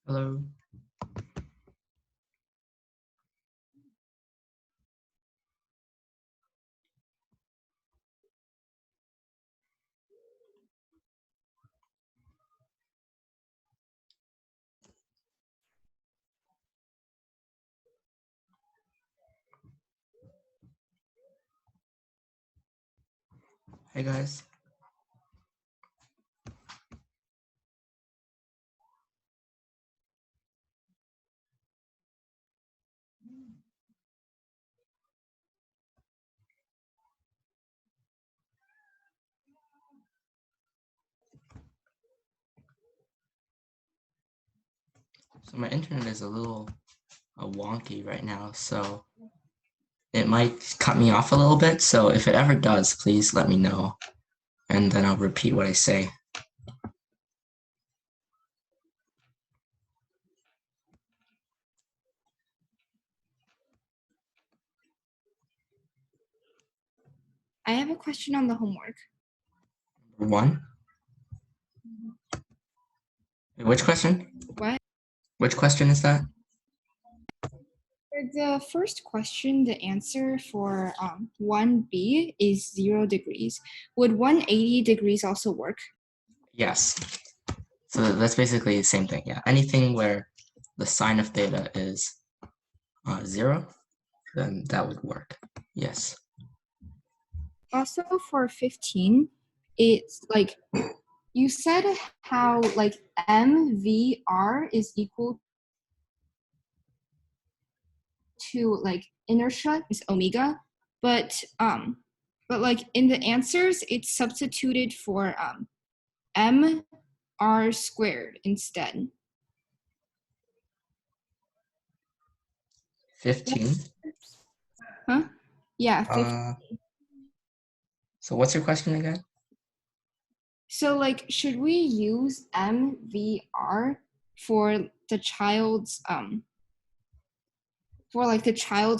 Hello. Hey guys. So my internet is a little wonky right now, so it might cut me off a little bit. So if it ever does, please let me know, and then I'll repeat what I say. I have a question on the homework. One. Wait, which question? What? Which question is that? For the first question, the answer for 1B is 0 degrees. Would 180 degrees also work? Yes. So that's basically the same thing. Yeah. Anything where the sine of theta is 0, then that would work. Yes. Also for 15, it's like you said how like MVR is equal to like inertia is omega, but like in the answers it's substituted for mr squared instead. 15. Huh? Yeah, 15. So what's your question again? So like should we use MVR for the child's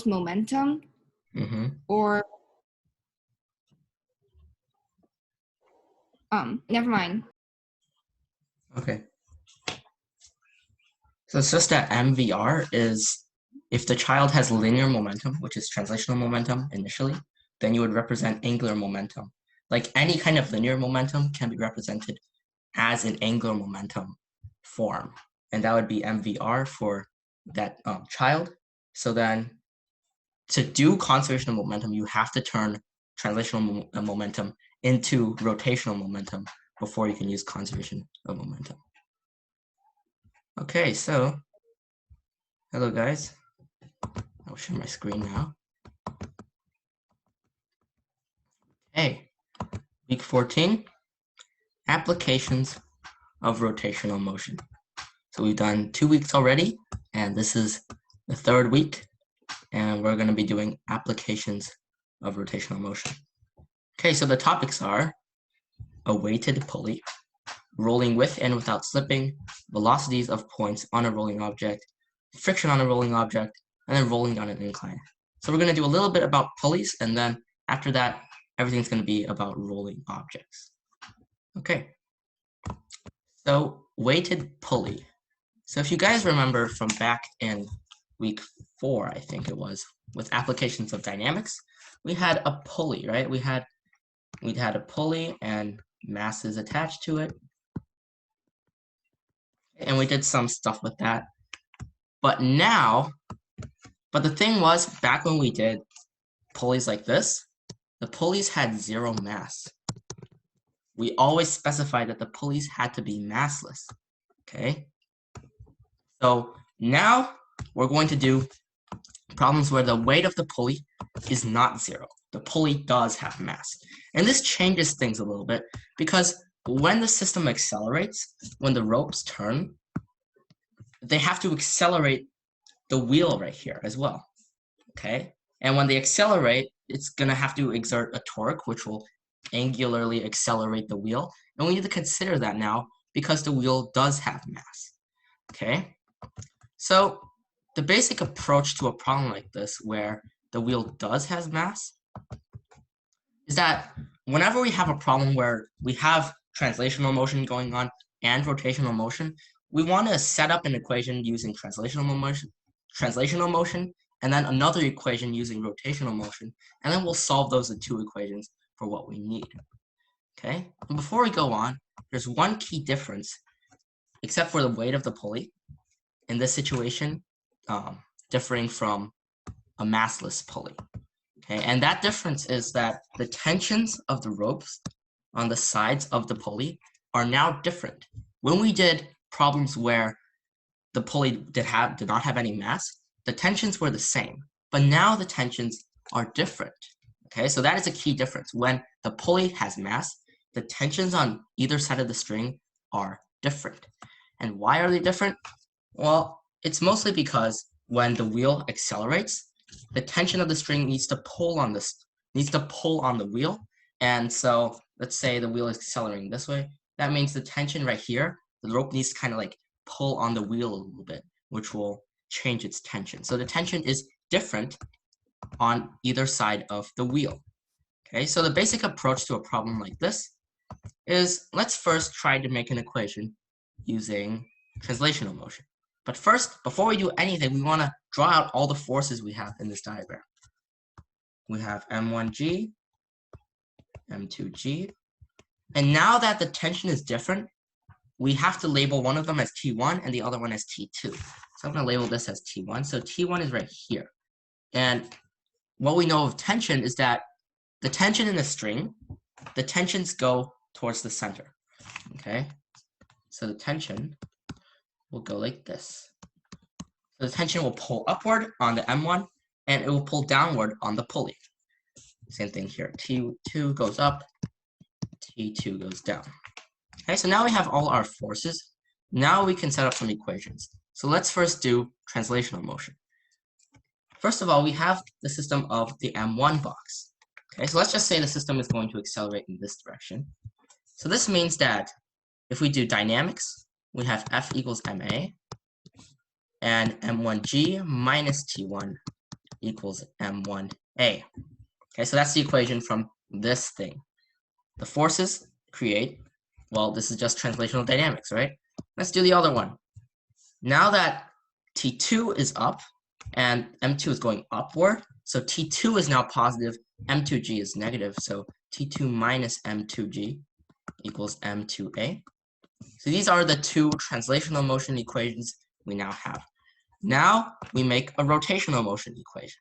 momentum Mm-hmm. or never mind. Okay. So it's just that MVR is if the child has linear momentum, which is translational momentum initially, then you would represent angular momentum. Like any kind of linear momentum can be represented as an angular momentum form. And that would be MVR for that child. So then to do conservation of momentum, you have to turn translational momentum into rotational momentum before you can use conservation of momentum. Okay, so hello guys. I'll share my screen now. Hey, week 14, applications of rotational motion. So we've done 2 weeks already, and this is the 3rd week, and we're going to be doing applications of rotational motion. Okay, so the topics are a weighted pulley, rolling with and without slipping, velocities of points on a rolling object, friction on a rolling object, and then rolling down an incline. So we're going to do a little bit about pulleys, and then after that, everything's going to be about rolling objects. Okay, so weighted pulley. So if you guys remember from back in week 4, I think it was, with applications of dynamics, we had a pulley, right? We'd had a pulley and masses attached to it. And we did some stuff with that. But the thing was, back when we did pulleys like this, the pulleys had 0 mass. We always specified that the pulleys had to be massless, okay? So now we're going to do problems where the weight of the pulley is not 0. The pulley does have mass. And this changes things a little bit because when the system accelerates, when the ropes turn, they have to accelerate the wheel right here as well, okay? And when they accelerate, it's going to have to exert a torque, which will angularly accelerate the wheel. And we need to consider that now because the wheel does have mass, okay? So the basic approach to a problem like this where the wheel does have mass is that whenever we have a problem where we have translational motion going on and rotational motion, we want to set up an equation using translational motion, and then another equation using rotational motion, and then we'll solve those two equations for what we need. Okay, and before we go on, there's one key difference, except for the weight of the pulley, in this situation, differing from a massless pulley. Okay, and that difference is that the tensions of the ropes on the sides of the pulley are now different. When we did problems where the pulley did not have any mass, the tensions were the same, but now the tensions are different. Okay, so that is a key difference. When the pulley has mass, the tensions on either side of the string are different. And why are they different? Well, it's mostly because when the wheel accelerates, the tension of the string needs to pull on the wheel. And so let's say the wheel is accelerating this way. That means the tension right here, the rope needs to kind of like pull on the wheel a little bit, which will change its tension. So the tension is different on either side of the wheel. Okay, so the basic approach to a problem like this is, let's first try to make an equation using translational motion. But first, before we do anything, we want to draw out all the forces we have in this diagram. We have M1G, M2G, and now that the tension is different, we have to label one of them as T1 and the other one as T2. So I'm going to label this as T1. So T1 is right here. And what we know of tension is that the tension in the string, the tensions go towards the center. Okay? So the tension will go like this. So the tension will pull upward on the M1, and it will pull downward on the pulley. Same thing here. T2 goes up, T2 goes down. Okay, so now we have all our forces. Now we can set up some equations. So let's first do translational motion. First of all, we have the system of the M1 box. Okay, so let's just say the system is going to accelerate in this direction. So this means that if we do dynamics, we have F equals ma, and M1G minus T1 equals M1A. Okay, so that's the equation from this thing. The forces create, well, this is just translational dynamics, right? Let's do the other one. Now that T2 is up and M2 is going upward, so T2 is now positive, M2G is negative, so T2 minus M2G equals M2A. So these are the two translational motion equations we now have. Now we make a rotational motion equation.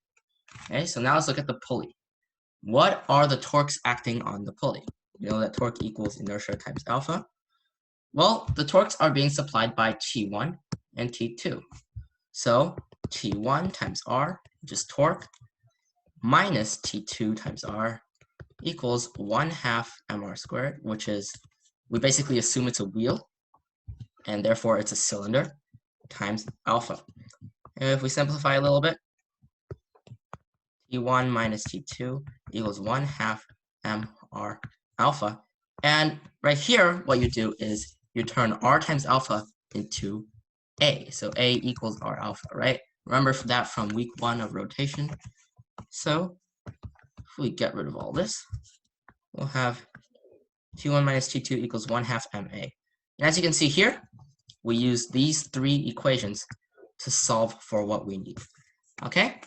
Okay, so now let's look at the pulley. What are the torques acting on the pulley? You know that torque equals inertia times alpha. Well, the torques are being supplied by T1 and T2. So T1 times R, which is torque, minus T2 times R equals 1/2 mr squared, which is, we basically assume it's a wheel, and therefore it's a cylinder, times alpha. And if we simplify a little bit, T1 minus T2 equals 1/2 mr alpha. And right here, what you do is you turn R times alpha into A. So A equals R alpha, right? Remember that from week 1 of rotation. So if we get rid of all this, we'll have T1 minus T2 equals 1/2 ma. And as you can see here, we use these three equations to solve for what we need. Okay?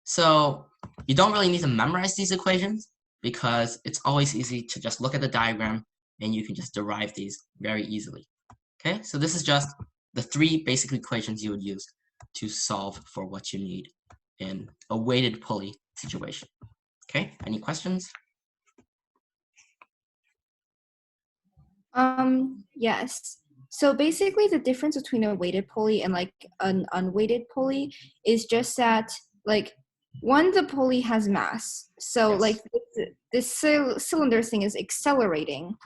So you don't really need to memorize these equations because it's always easy to just look at the diagram and you can just derive these very easily. Okay? So this is just the three basic equations you would use to solve for what you need in a weighted pulley situation. Okay? Any questions? Yes. So basically the difference between a weighted pulley and like an unweighted pulley is just that like one, the pulley has mass. So Yes. like this cylinder thing is accelerating,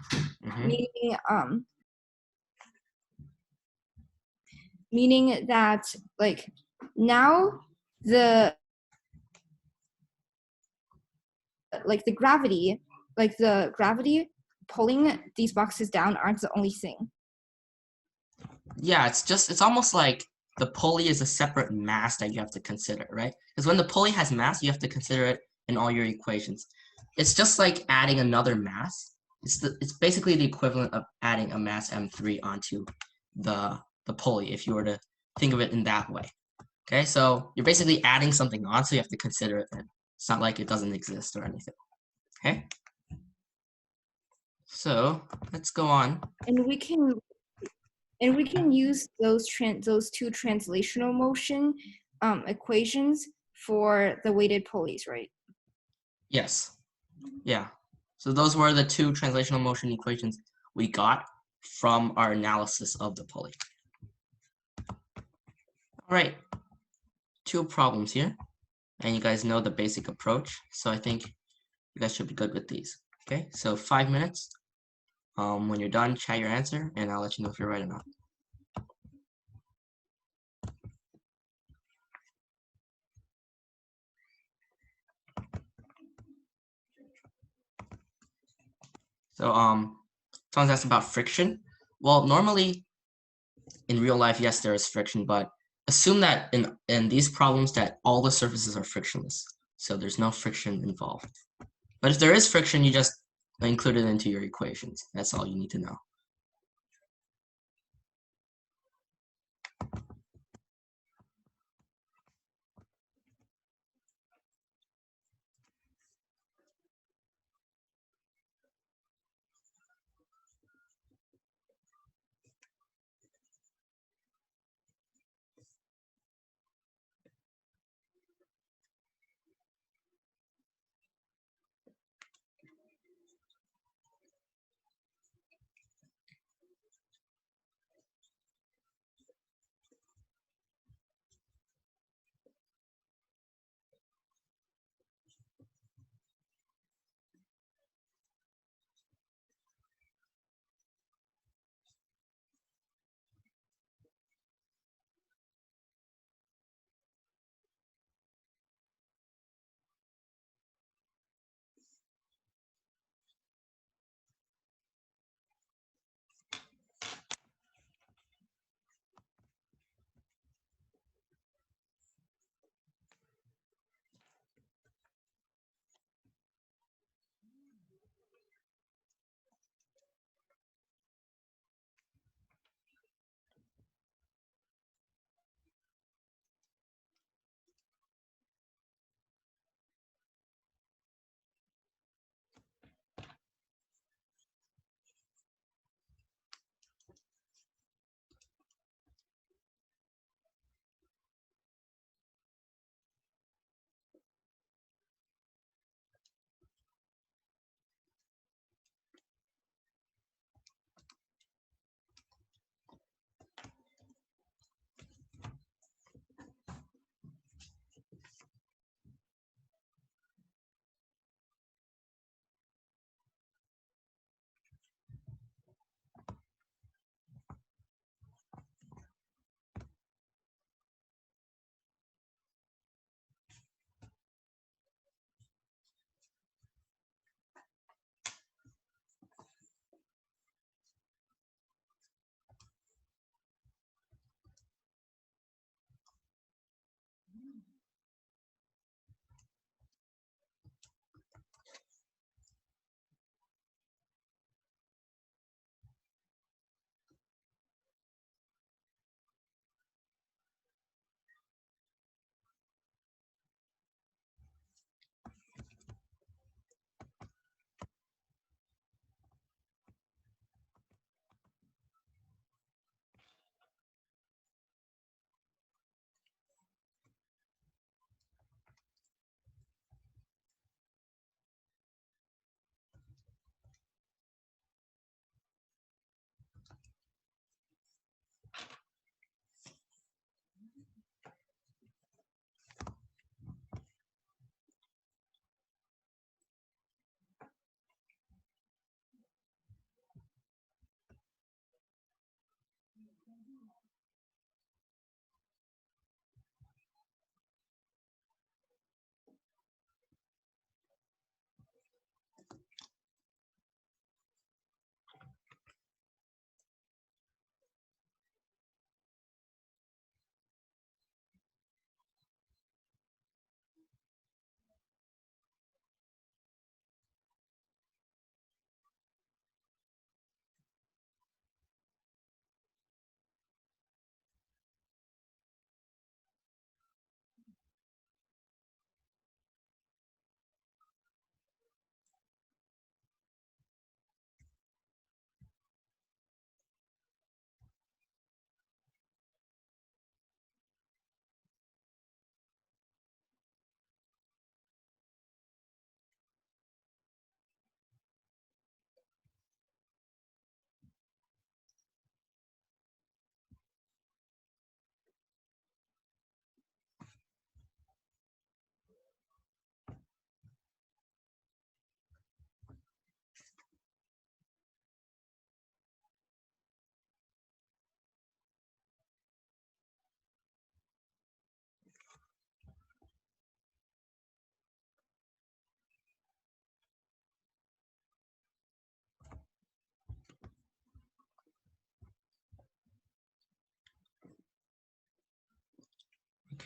meaning that like now the gravity pulling these boxes down aren't the only thing. Yeah, it's almost like the pulley is a separate mass that you have to consider, right? Because when the pulley has mass, you have to consider it in all your equations. It's just like adding another mass. It's basically the equivalent of adding a mass M3 onto the the pulley if you were to think of it in that way. Okay, so you're basically adding something on, so you have to consider it then. It's not like it doesn't exist or anything. Okay? So let's go on. And we can use those two translational motion equations for the weighted pulleys, right? Yes. Yeah. So those were the two translational motion equations we got from our analysis of the pulley. All right. Two problems here. And you guys know the basic approach. So I think you guys should be good with these. Okay, so 5 minutes. When you're done, chat your answer, and I'll let you know if you're right or not. So someone's asked about friction. Well, normally in real life, yes, there is friction, but assume that in these problems that all the surfaces are frictionless. So there's no friction involved. But if there is friction, you just include it into your equations. That's all you need to know.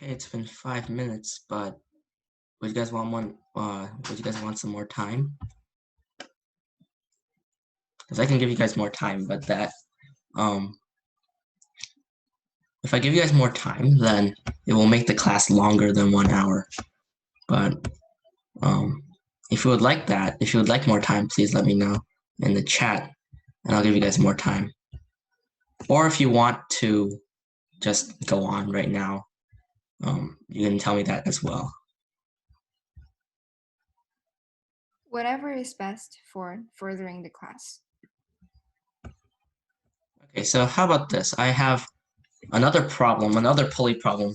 Okay, it's been 5 minutes, but would you guys want would you guys want some more time? Because I can give you guys more time, but if I give you guys more time, then it will make the class longer than 1 hour. But if you would like that, if you would like more time, please let me know in the chat, and I'll give you guys more time. Or if you want to just go on right now, you can tell me that as well. Whatever is best for furthering the class. Okay, so how about this? I have another pulley problem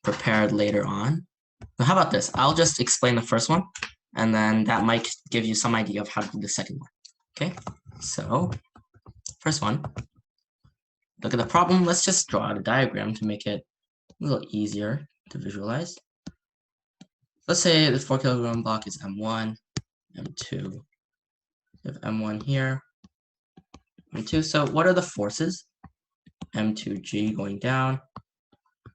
prepared later on. So how about this? I'll just explain the first one, and then that might give you some idea of how to do the second one. Okay, so first one, look at the problem. Let's just draw out a diagram to make it a little easier to visualize. Let's say the 4 kilogram block is M1, M2. We have M1 here, M2. So what are the forces? M2G going down,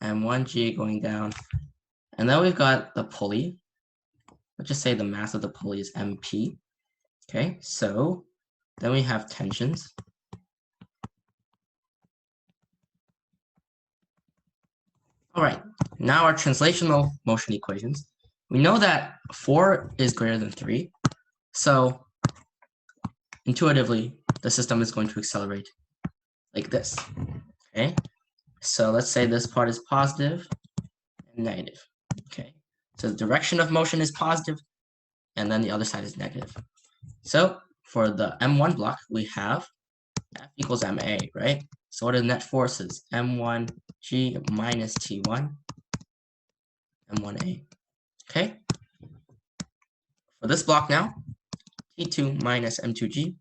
M1G going down, and then we've got the pulley. Let's just say the mass of the pulley is MP. Okay, so then we have tensions. All right, now our translational motion equations. We know that 4 is greater than 3, so intuitively, the system is going to accelerate like this. Okay, so let's say this part is positive and negative. Okay, so the direction of motion is positive, and then the other side is negative. So for the M1 block, we have F equals MA, right? So what are the net forces? M1G minus T1, M1A. Okay. For this block now, T2 minus M2G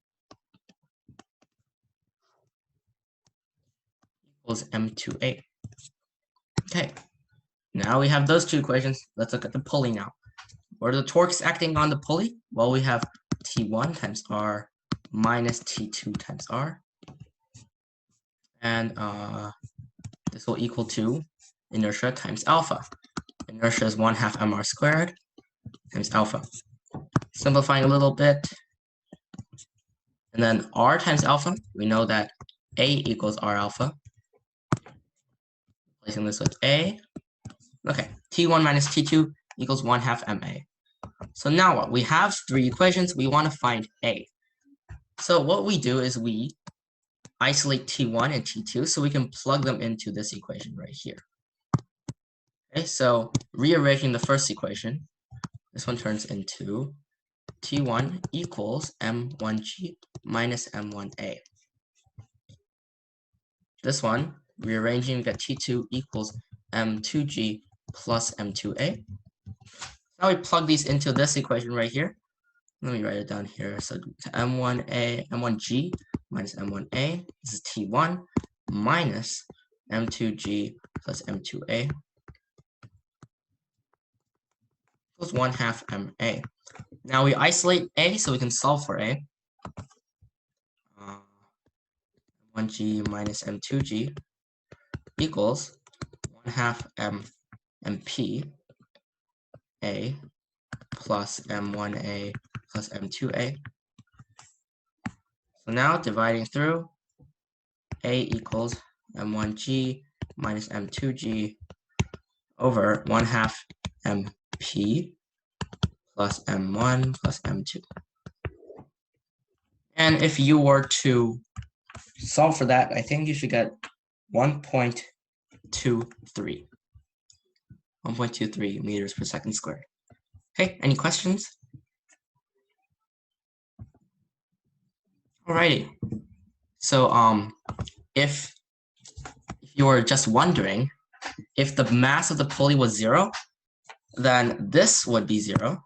equals M2A. Okay. Now we have those two equations. Let's look at the pulley now. What are the torques acting on the pulley? Well, we have T1 times R minus T2 times R. And this will equal to inertia times alpha. Inertia is 1/2 mr squared times alpha. Simplifying a little bit, and then R times alpha, we know that A equals R alpha. Replacing this with A. Okay, T1 minus T2 equals 1/2 MA. So now what? We have 3 equations. We want to find A. So what we do is we isolate T1 and T2 so we can plug them into this equation right here. Okay, so rearranging the first equation, this one turns into T1 equals M1G minus M1A. This one, rearranging, we get T2 equals M2G plus M2A. Now we plug these into this equation right here. Let me write it down here. So to M1A, M1G minus M1A, this is T1 minus M2G plus M2A equals 1/2 MA. Now we isolate A so we can solve for A. M1G minus M2G equals 1/2 MP A plus M1A plus M2A. So now dividing through, A equals M1G minus M2G over 1/2 MP plus M1 plus M2. And if you were to solve for that, I think you should get 1.23. 1.23 meters per second squared. Okay, any questions? Alrighty. So if you're just wondering, if the mass of the pulley was 0, then this would be 0.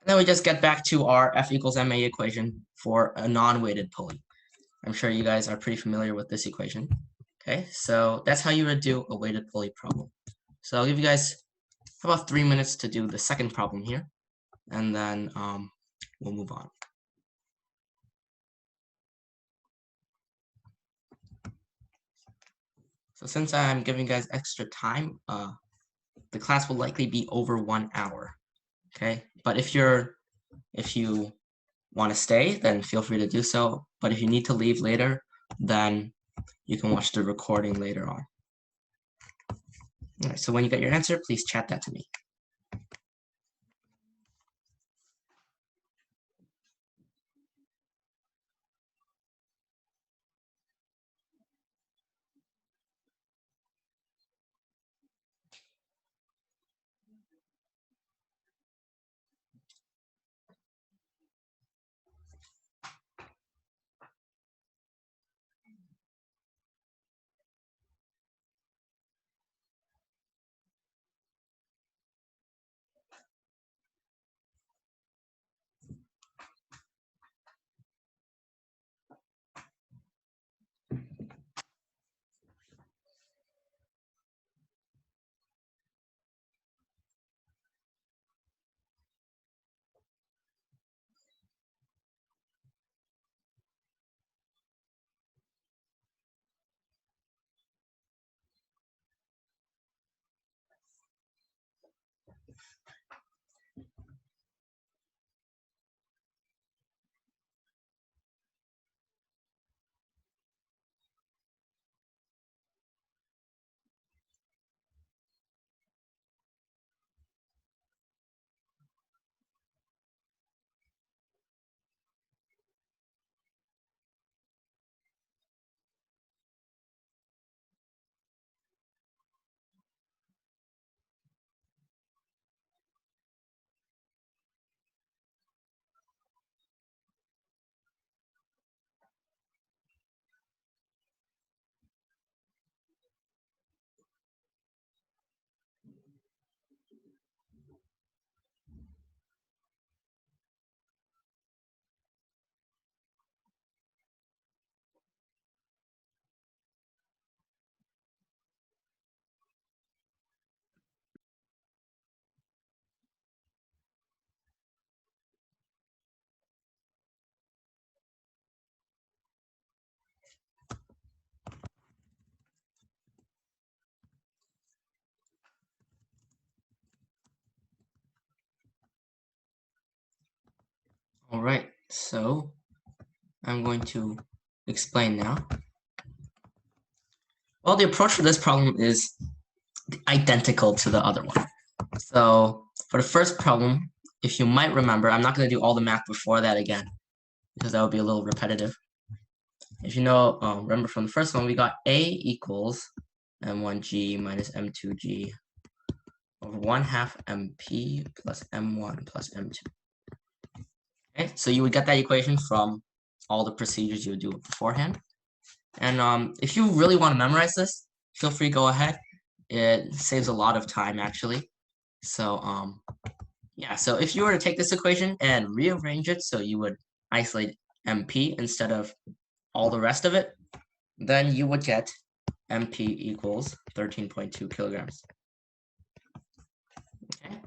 And then we just get back to our F equals MA equation for a non-weighted pulley. I'm sure you guys are pretty familiar with this equation. Okay, so that's how you would do a weighted pulley problem. So I'll give you guys about 3 minutes to do the second problem here, and then we'll move on. So So since I'm giving you guys extra time, the class will likely be over 1 hour. Okay, but if you want to stay, then feel free to do so. But if you need to leave later, then you can watch the recording later on. All right, so when you get your answer, please chat that to me. All right, so I'm going to explain now. Well, the approach for this problem is identical to the other one. So for the first problem, if you might remember, I'm not going to do all the math before that again, because that would be a little repetitive. If you know, remember from the first one, we got A equals M1G minus M2G over 1/2 MP plus M1 plus M2. Okay, so you would get that equation from all the procedures you would do beforehand. And if you really want to memorize this, feel free, go ahead. It saves a lot of time, actually. So yeah, so if you were to take this equation and rearrange it so you would isolate MP instead of all the rest of it, then you would get MP equals 13.2 kilograms. Okay,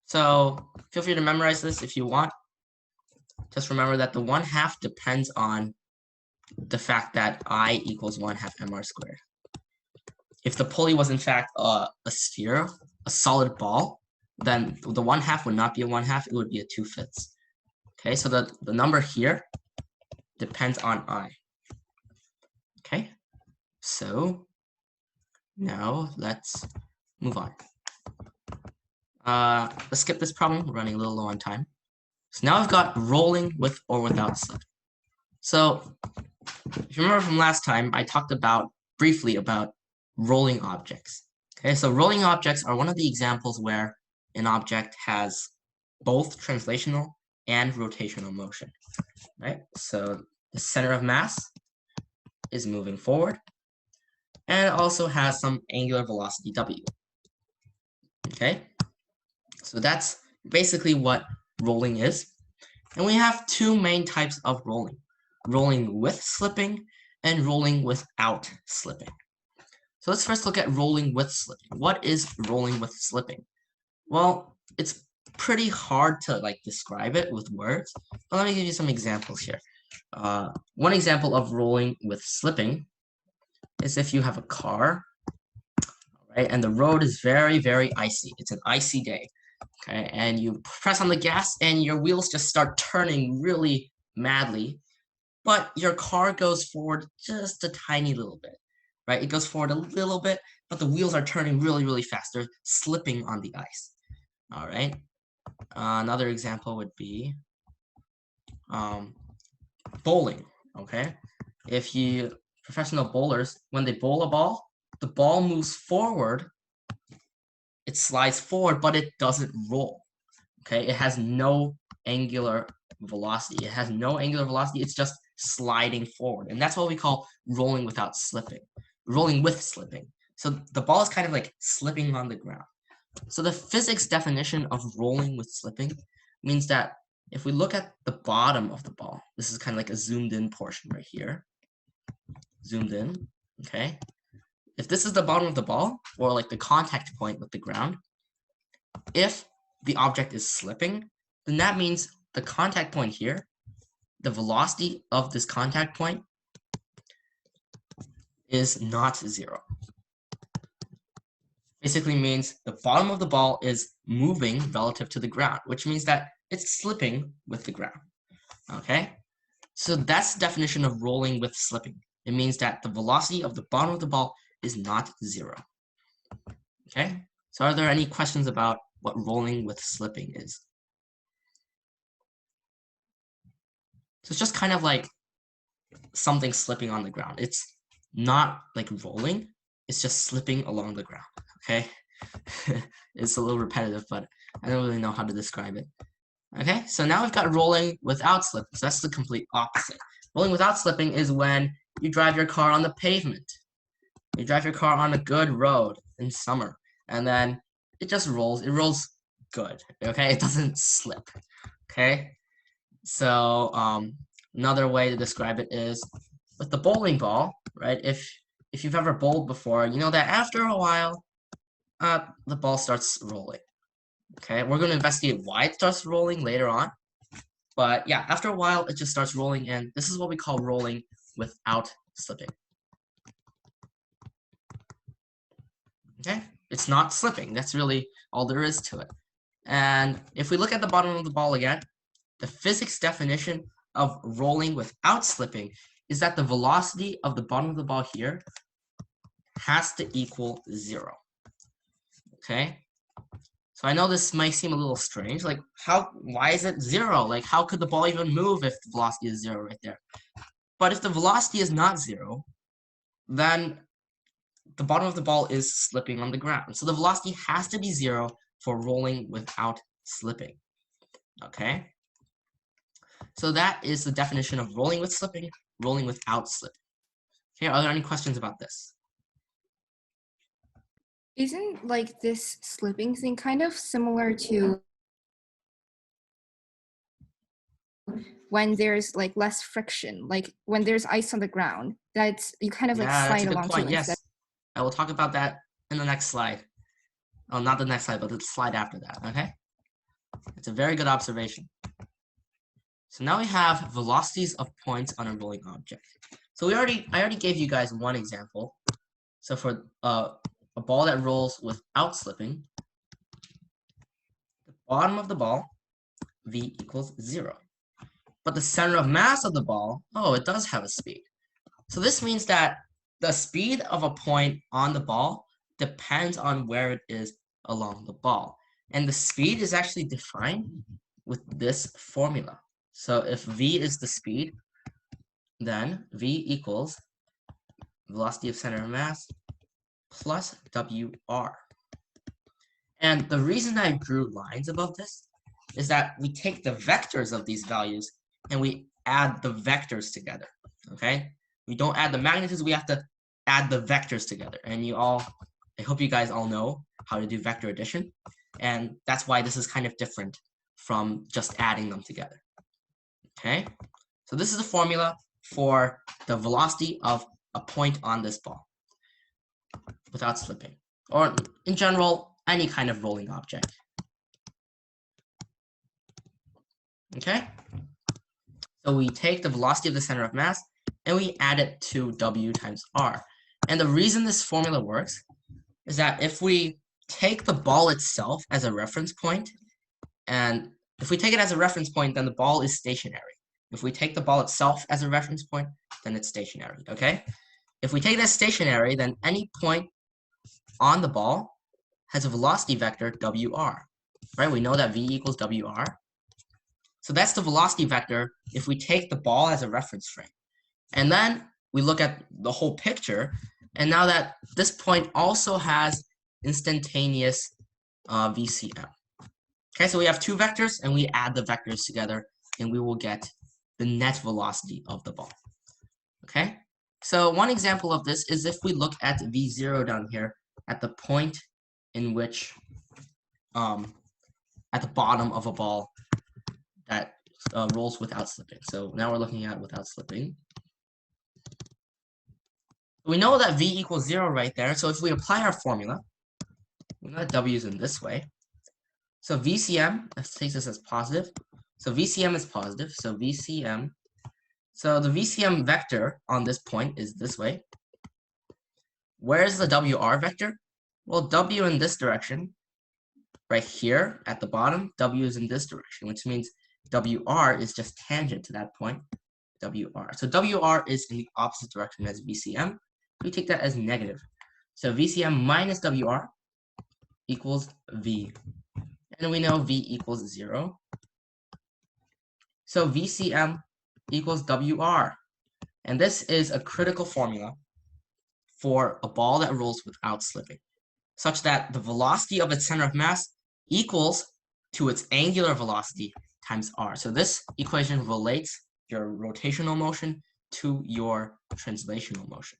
so feel free to memorize this if you want. Just remember that the 1/2 depends on the fact that I equals 1/2 mr squared. If the pulley was in fact a sphere, a solid ball, then the 1/2 would not be a 1/2, it would be a 2/5. Okay, so the number here depends on I. Okay, so now let's move on. Let's skip this problem, we're running a little low on time. So now I've got rolling with or without slip. So if you remember from last time, I talked briefly about rolling objects. Okay, so rolling objects are one of the examples where an object has both translational and rotational motion, right? So the center of mass is moving forward, and it also has some angular velocity W. Okay, so that's basically what rolling is. And we have two main types of rolling: rolling with slipping and rolling without slipping. So let's first look at rolling with slipping. What is rolling with slipping? Well, it's pretty hard to describe it with words, but let me give you some examples here. One example of rolling with slipping is if you have a car, right, and the road is very, very icy. It's an icy day, okay, and you press on the gas and your wheels just start turning really madly, but your car goes forward just a tiny little bit, right? It goes forward a little bit, but the wheels are turning really, really fast. They're slipping on the ice, all right? Another example would be bowling, okay? If you, professional bowlers, when they bowl a ball, the ball moves forward, it slides forward, but it doesn't roll, okay? It has no angular velocity. It has no angular velocity. It's just sliding forward. And that's what we call rolling without slipping, rolling with slipping. So the ball is kind of like slipping on the ground. So the physics definition of rolling with slipping means that if we look at the bottom of the ball, this is kind of like a zoomed in portion right here, zoomed in, okay? If this is the bottom of the ball, or like the contact point with the ground, if the object is slipping, then that means the contact point here, the velocity of this contact point is not 0. Basically means the bottom of the ball is moving relative to the ground, which means that it's slipping with the ground, okay? So that's the definition of rolling with slipping. It means that the velocity of the bottom of the ball is not 0, okay? So are there any questions about what rolling with slipping is? So it's just kind of like something slipping on the ground. It's not like rolling, it's just slipping along the ground, okay? It's a little repetitive, but I don't really know how to describe it. Okay, so now we've got rolling without slipping. So that's the complete opposite. Rolling without slipping is when you drive your car on the pavement. You drive your car on a good road in summer, and then it just rolls. It rolls good, okay? It doesn't slip, okay? So another way to describe it is with the bowling ball, right? If you've ever bowled before, you know that after a while, the ball starts rolling. Okay, we're going to investigate why it starts rolling later on. But yeah, after a while, it just starts rolling, and this is what we call rolling without slipping. Okay, it's not slipping. That's really all there is to it. And if we look at the bottom of the ball again, the physics definition of rolling without slipping is that the velocity of the bottom of the ball here has to equal 0. Okay, so I know this might seem a little strange, like why is it 0? Like how could the ball even move if the velocity is 0 right there? But if the velocity is not 0, then the bottom of the ball is slipping on the ground. So the velocity has to be 0 for rolling without slipping, okay? So that is the definition of rolling with slipping, rolling without slipping. Okay, are there any questions about this? Isn't like this slipping thing kind of similar to when there's like less friction, like when there's ice on the ground, that's you kind of like Yeah, that's slide a good along point. to instead. Yes, I will talk about that in the next slide. Oh, not the next slide, but the slide after that, okay? It's a very good observation. So now we have velocities of points on a rolling object. So I already gave you guys one example. So for a ball that rolls without slipping, the bottom of the ball, v equals 0. But the center of mass of the ball, oh, it does have a speed. So this means that the speed of a point on the ball depends on where it is along the ball. And the speed is actually defined with this formula. So if v is the speed, then v equals velocity of center of mass plus WR. And the reason I drew lines above this is that we take the vectors of these values and we add the vectors together, okay? We don't add the magnitudes, we have to add the vectors together. And I hope you guys all know how to do vector addition. And that's why this is kind of different from just adding them together, okay? So this is a formula for the velocity of a point on this ball without slipping, or in general, any kind of rolling object. Okay? So we take the velocity of the center of mass and we add it to W times R. And the reason this formula works is that if we take the ball itself as a reference point, and if we take it as a reference point, then the ball is stationary. If we take the ball itself as a reference point, then it's stationary, okay? If we take it as stationary, then any point on the ball has a velocity vector WR, right? We know that V equals WR. So that's the velocity vector if we take the ball as a reference frame. And then we look at the whole picture, and now that this point also has instantaneous VCM. Okay, so we have two vectors, and we add the vectors together, and we will get the net velocity of the ball. Okay, so one example of this is if we look at V0 down here at the point in which, at the bottom of a ball that rolls without slipping. So now we're looking at without slipping. We know that V equals 0 right there, so if we apply our formula, we know that W is in this way. So VCM, let's take this as positive. So VCM is positive, so VCM. So the VCM vector on this point is this way. Where is the WR vector? Well, W in this direction, right here at the bottom, W is in this direction, which means WR is just tangent to that point, WR. So WR is in the opposite direction as VCM. We take that as negative. So VCM minus WR equals V. And we know V equals 0. So VCM equals WR. And this is a critical formula for a ball that rolls without slipping, such that the velocity of its center of mass equals to its angular velocity times r. So this equation relates your rotational motion to your translational motion.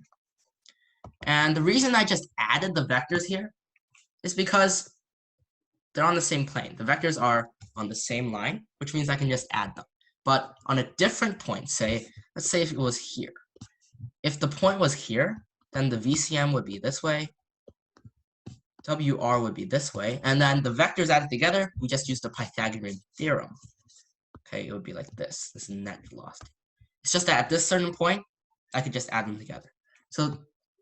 And the reason I just added the vectors here is because they're on the same plane. The vectors are on the same line, which means I can just add them. But on a different point, let's say if it was here. If the point was here, then the VCM would be this way, WR would be this way, and then the vectors added together, we just use the Pythagorean theorem. Okay, it would be like this is net velocity. It's just that at this certain point, I could just add them together. So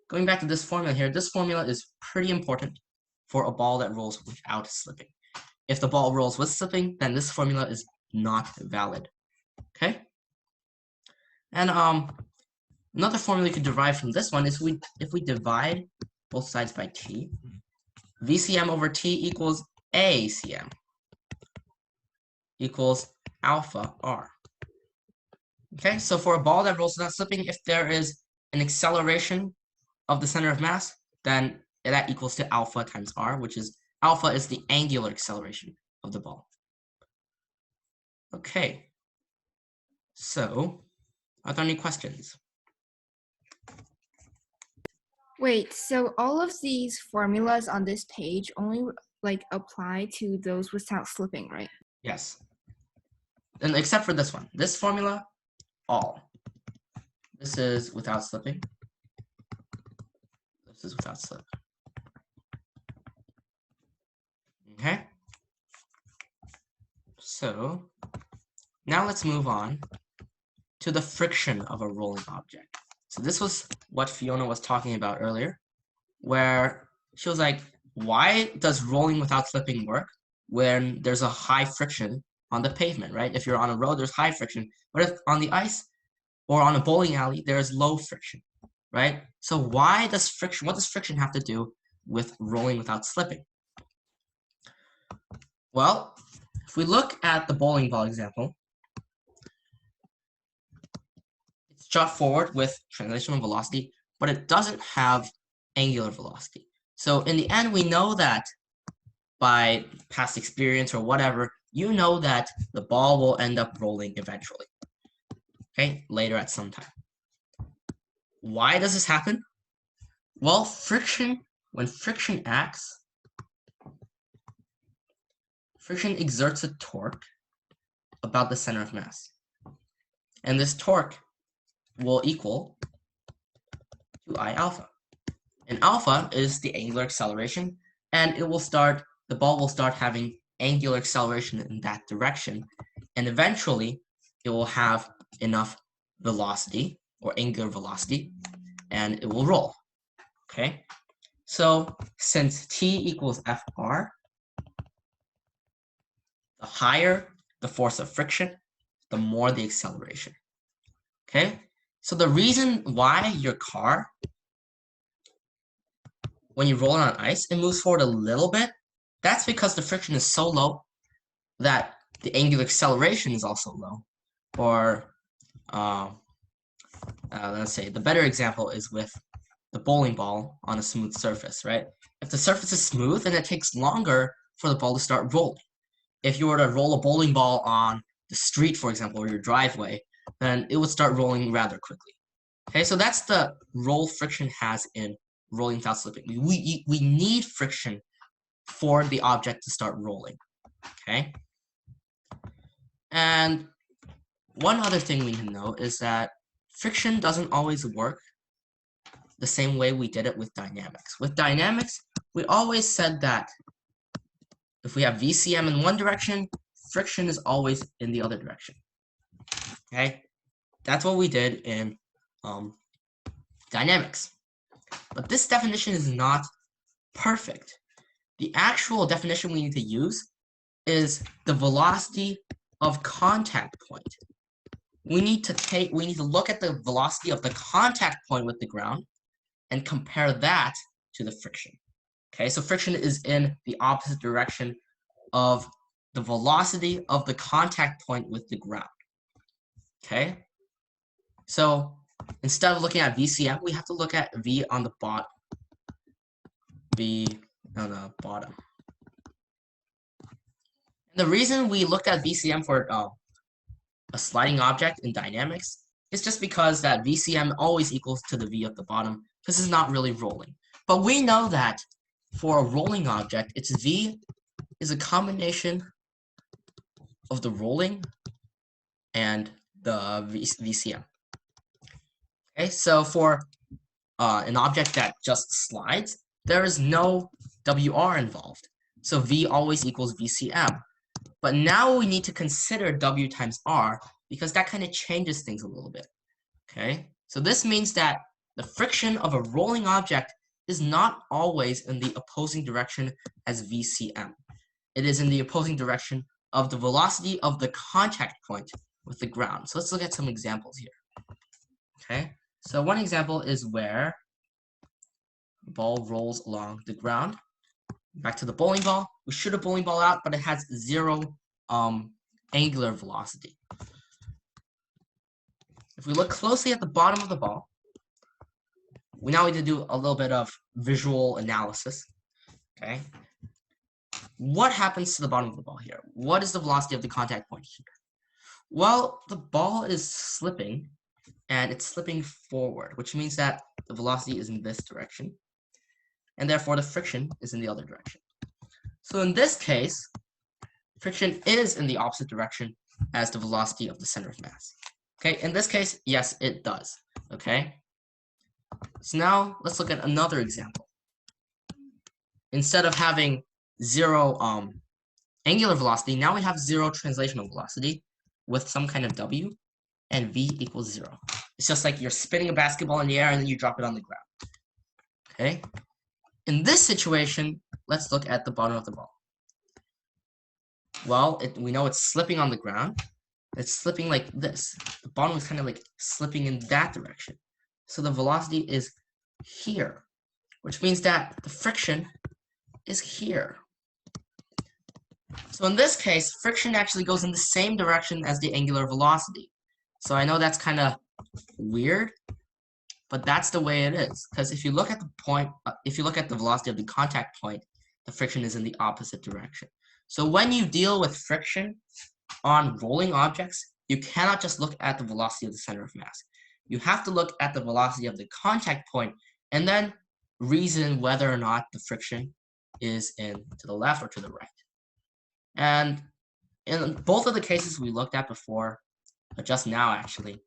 going back to this formula here, this formula is pretty important for a ball that rolls without slipping. If the ball rolls with slipping, then this formula is not valid. Okay? And another formula you could derive from this one is if we divide both sides by t, VCM over t equals ACM equals alpha r. Okay, so for a ball that rolls without slipping, if there is an acceleration of the center of mass, then that equals to alpha times r, which is alpha is the angular acceleration of the ball. Okay, so are there any questions? Wait, so all of these formulas on this page only like apply to those without slipping, right? Yes. And except for this one. This formula, all. This is without slipping. This is without slip. Okay? So now let's move on to the friction of a rolling object. So this was what Fiona was talking about earlier, where she was like, why does rolling without slipping work when there's a high friction on the pavement, right? If you're on a road, there's high friction. But if on the ice or on a bowling alley, there's low friction, right? So what does friction have to do with rolling without slipping? Well, if we look at the bowling ball example, it's shot forward with translational velocity, but it doesn't have angular velocity. So in the end, we know that by past experience or whatever, you know that the ball will end up rolling eventually, okay, later at some time. Why does this happen? Well, when friction acts, friction exerts a torque about the center of mass. And this torque will equal to I alpha. And alpha is the angular acceleration, and the ball will start having angular acceleration in that direction. And eventually, it will have enough velocity, or angular velocity, and it will roll. Okay, so since T equals Fr, the higher the force of friction, the more the acceleration. Okay, so the reason why your car, when you roll it on ice, it moves forward a little bit, that's because the friction is so low that the angular acceleration is also low. Or let's say the better example is with the bowling ball on a smooth surface, right? If the surface is smooth, then it takes longer for the ball to start rolling. If you were to roll a bowling ball on the street, for example, or your driveway, then it would start rolling rather quickly. Okay, so that's the role friction has in rolling without slipping. We need friction for the object to start rolling. Okay, and one other thing we can know is that friction doesn't always work the same way we did it with dynamics. With dynamics, we always said that if we have VCM in one direction, friction is always in the other direction. Okay, that's what we did in dynamics. But this definition is not perfect. The actual definition we need to use is the velocity of contact point. We need to look at the velocity of the contact point with the ground and compare that to the friction. Okay, so friction is in the opposite direction of the velocity of the contact point with the ground. Okay, so instead of looking at VCM, we have to look at V on the bottom. V on the bottom. And the reason we looked at VCM for a sliding object in dynamics is just because that VCM always equals to the V at the bottom, because it's not really rolling. But we know that for a rolling object, its V is a combination of the rolling and the VCM. Okay, so for an object that just slides, there is no WR involved. So V always equals VCM. But now we need to consider W times R, because that kind of changes things a little bit. Okay, so this means that the friction of a rolling object is not always in the opposing direction as VCM. It is in the opposing direction of the velocity of the contact point with the ground. So let's look at some examples here. Okay, so one example is where the ball rolls along the ground. Back to the bowling ball. We shoot a bowling ball out, but it has zero angular velocity. If we look closely at the bottom of the ball, we now need to do a little bit of visual analysis. Okay, what happens to the bottom of the ball here? What is the velocity of the contact point here? Well, the ball is slipping, and it's slipping forward, which means that the velocity is in this direction, and therefore the friction is in the other direction. So in this case, friction is in the opposite direction as the velocity of the center of mass. Okay, in this case, yes, it does. Okay, so now let's look at another example. Instead of having zero angular velocity, now we have zero translational velocity with some kind of W, and V equals 0. It's just like you're spinning a basketball in the air and then you drop it on the ground. Okay, in this situation, let's look at the bottom of the ball. Well, we know it's slipping on the ground. It's slipping like this. The bottom is kind of like slipping in that direction. So the velocity is here, which means that the friction is here. So in this case, friction actually goes in the same direction as the angular velocity. So I know that's kind of weird, but that's the way it is. Because if you look at the point, if you look at the velocity of the contact point, the friction is in the opposite direction. So when you deal with friction on rolling objects, you cannot just look at the velocity of the center of mass. You have to look at the velocity of the contact point and then reason whether or not the friction is in to the left or to the right. And in both of the cases we looked at before, just now actually,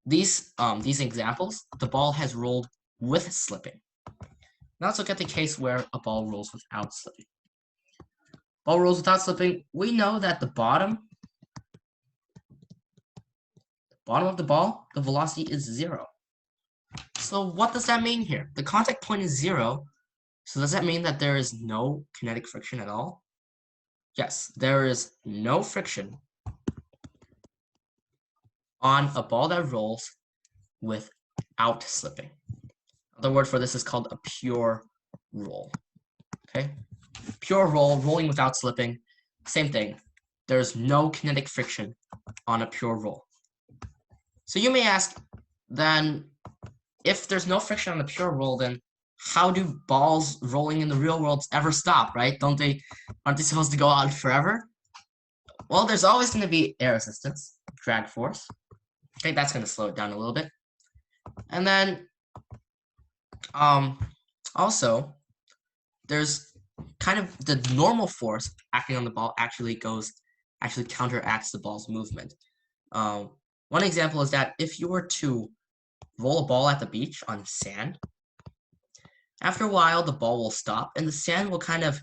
these examples, the ball has rolled with slipping. Now let's look at the case where a ball rolls without slipping. Ball rolls without slipping. We know that the bottom of the ball, the velocity is 0. So what does that mean here? The contact point is 0. So does that mean that there is no kinetic friction at all? Yes, there is no friction on a ball that rolls without slipping. The word for this is called a pure roll. Okay? Pure roll, rolling without slipping, same thing. There's no kinetic friction on a pure roll. So you may ask, then, if there's no friction on a pure roll, then how do balls rolling in the real world ever stop, right? Aren't they supposed to go on forever? Well, there's always going to be air resistance, drag force. Okay, that's going to slow it down a little bit. And then, also, there's kind of the normal force acting on the ball actually counteracts the ball's movement. One example is that if you were to roll a ball at the beach on sand, after a while the ball will stop and the sand will kind of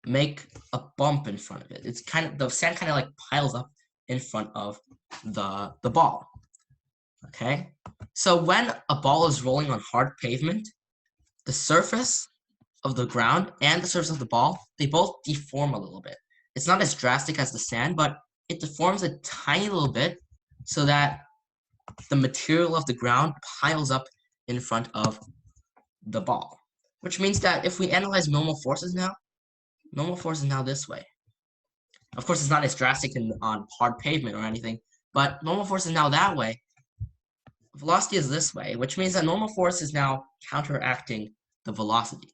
make a bump in front of it. It's kind of, the sand kind of like piles up in front of the ball. Okay, so when a ball is rolling on hard pavement, the surface of the ground and the surface of the ball, they both deform a little bit. It's not as drastic as the sand, but it deforms a tiny little bit so that the material of the ground piles up in front of the ball. Which means that if we analyze normal force is now this way. Of course, it's not as drastic on hard pavement or anything, but normal force is now that way. Velocity is this way, which means that normal force is now counteracting the velocity.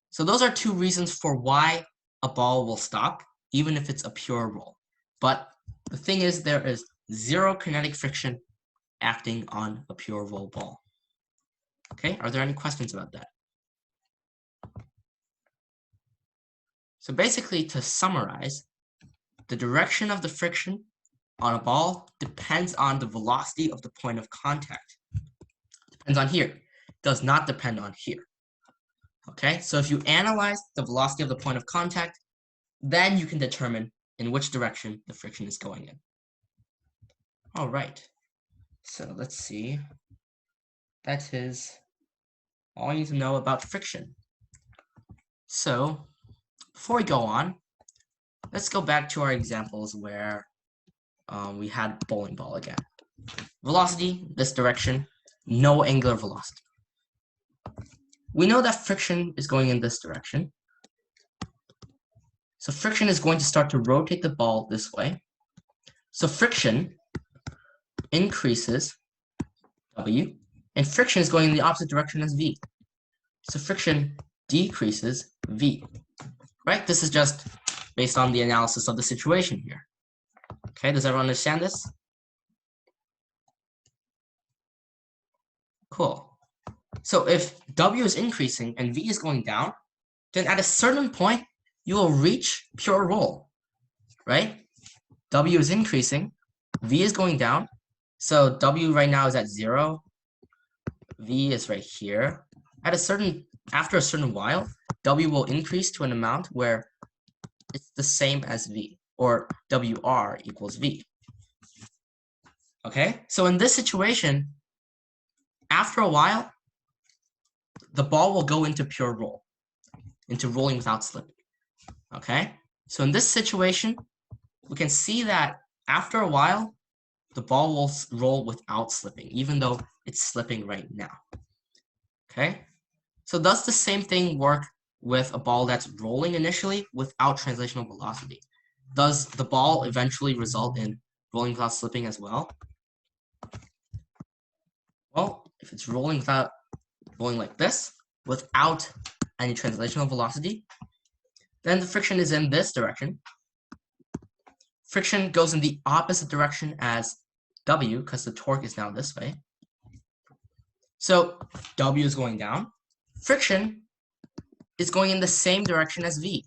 So those are two reasons for why a ball will stop, even if it's a pure roll. But the thing is, there is zero kinetic friction acting on a pure roll ball. Okay, are there any questions about that? So basically, to summarize, the direction of the friction on a ball depends on the velocity of the point of contact. Depends on here. Does not depend on here. Okay, so if you analyze the velocity of the point of contact, then you can determine in which direction the friction is going in. All right, so let's see. That is all you need to know about friction. So before we go on, let's go back to our examples where we had bowling ball again. Velocity, this direction, no angular velocity. We know that friction is going in this direction. So friction is going to start to rotate the ball this way. So friction increases W, and friction is going in the opposite direction as V. So friction decreases V, right? This is just based on the analysis of the situation here. Okay, does everyone understand this? Cool. So if W is increasing and V is going down, then at a certain point, you will reach pure roll, right? W is increasing, V is going down. So W right now is at 0. V is right here. After a certain while, W will increase to an amount where it's the same as V, or WR equals V. Okay, so in this situation, after a while, the ball will go into pure roll, into rolling without slipping. Okay, so in this situation, we can see that after a while, the ball will roll without slipping, even though it's slipping right now. Okay, so does the same thing work with a ball that's rolling initially without translational velocity? Does the ball eventually result in rolling without slipping as well? Well, if it's rolling like this, without any translational velocity, then the friction is in this direction. Friction goes in the opposite direction as W, because the torque is now this way. So W is going down. Friction is going in the same direction as V.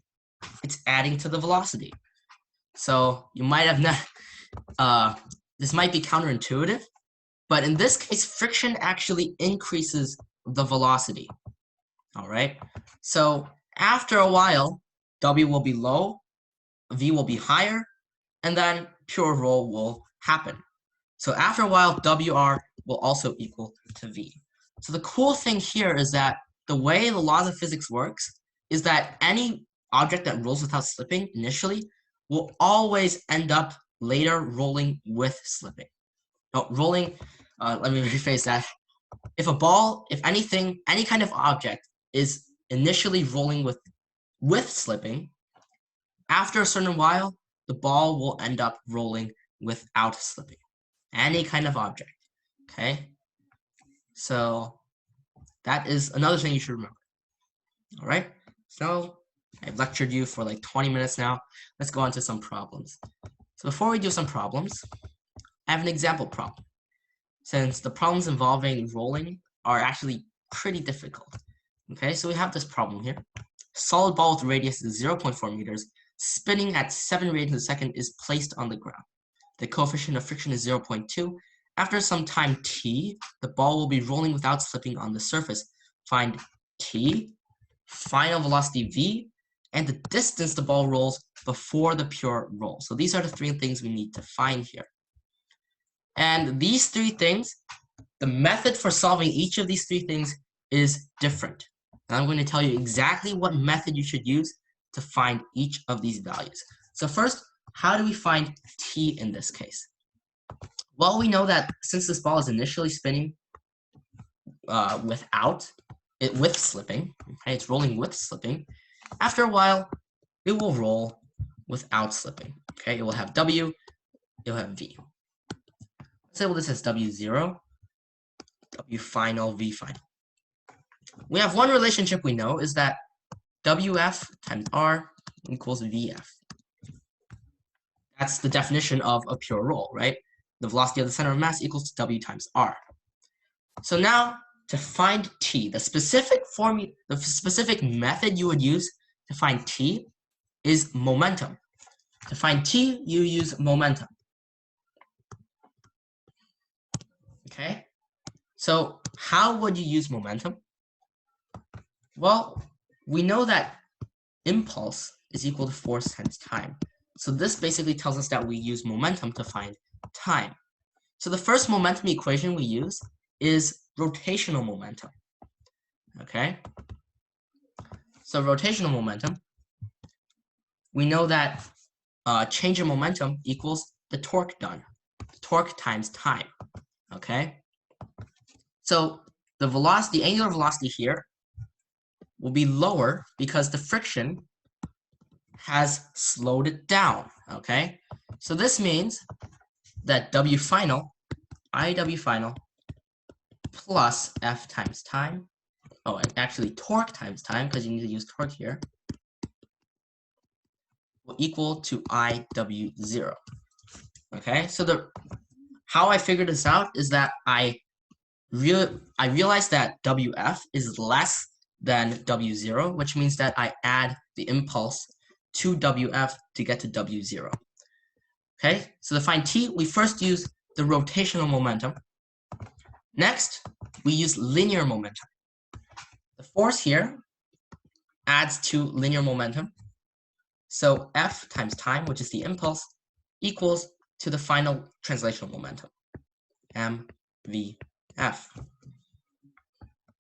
It's adding to the velocity. So you might have not, this might be counterintuitive, but in this case, friction actually increases the velocity. All right. So after a while, W will be low, V will be higher, and then pure roll will happen. So after a while, WR will also equal to V. So the cool thing here is that the way the laws of physics works is that any object that rolls without slipping initially will always end up later rolling with slipping. No, rolling, let me rephrase that. If a ball, if anything, any kind of object is initially rolling with slipping, after a certain while, the ball will end up rolling without slipping. Any kind of object, okay? So that is another thing you should remember. All right, so I've lectured you for like 20 minutes now. Let's go on to some problems. So before we do some problems, I have an example problem. Since the problems involving rolling are actually pretty difficult. Okay, so we have this problem here. Solid ball with radius 0.4 meters, spinning at 7 radians a second is placed on the ground. The coefficient of friction is 0.2. After some time t, the ball will be rolling without slipping on the surface. Find t, final velocity v, and the distance the ball rolls before the pure roll. So these are the three things we need to find here. And these three things, the method for solving each of these three things is different. And I'm going to tell you exactly what method you should use to find each of these values. So first, how do we find t in this case? Well, we know that since this ball is initially spinning with slipping, okay, it's rolling with slipping. After a while, it will roll without slipping. Okay, it will have W, it will have V. Let's say this as W0, W final, V final. We have one relationship we know is that WF times R equals VF. That's the definition of a pure roll, right? The velocity of the center of mass equals W times R. So now to find T, the specific method you would use to find T is momentum. To find T, you use momentum. Okay? So how would you use momentum? Well, we know that impulse is equal to force times time. So this basically tells us that we use momentum to find time. So the first momentum equation we use is rotational momentum. Okay? So rotational momentum, we know that change in momentum equals the torque done. Torque times time. Okay? So the velocity, the angular velocity here will be lower because the friction has slowed it down, okay? So this means that W final, IW final, plus F times time, oh, and actually torque times time, because you need to use torque here, will equal to IW0, okay? So how I figured this out is that I realized that WF is less than W0, which means that I add the impulse to WF to get to W0. Okay, so to find T, we first use the rotational momentum. Next, we use linear momentum. The force here adds to linear momentum. So F times time, which is the impulse, equals to the final translational momentum, mvf.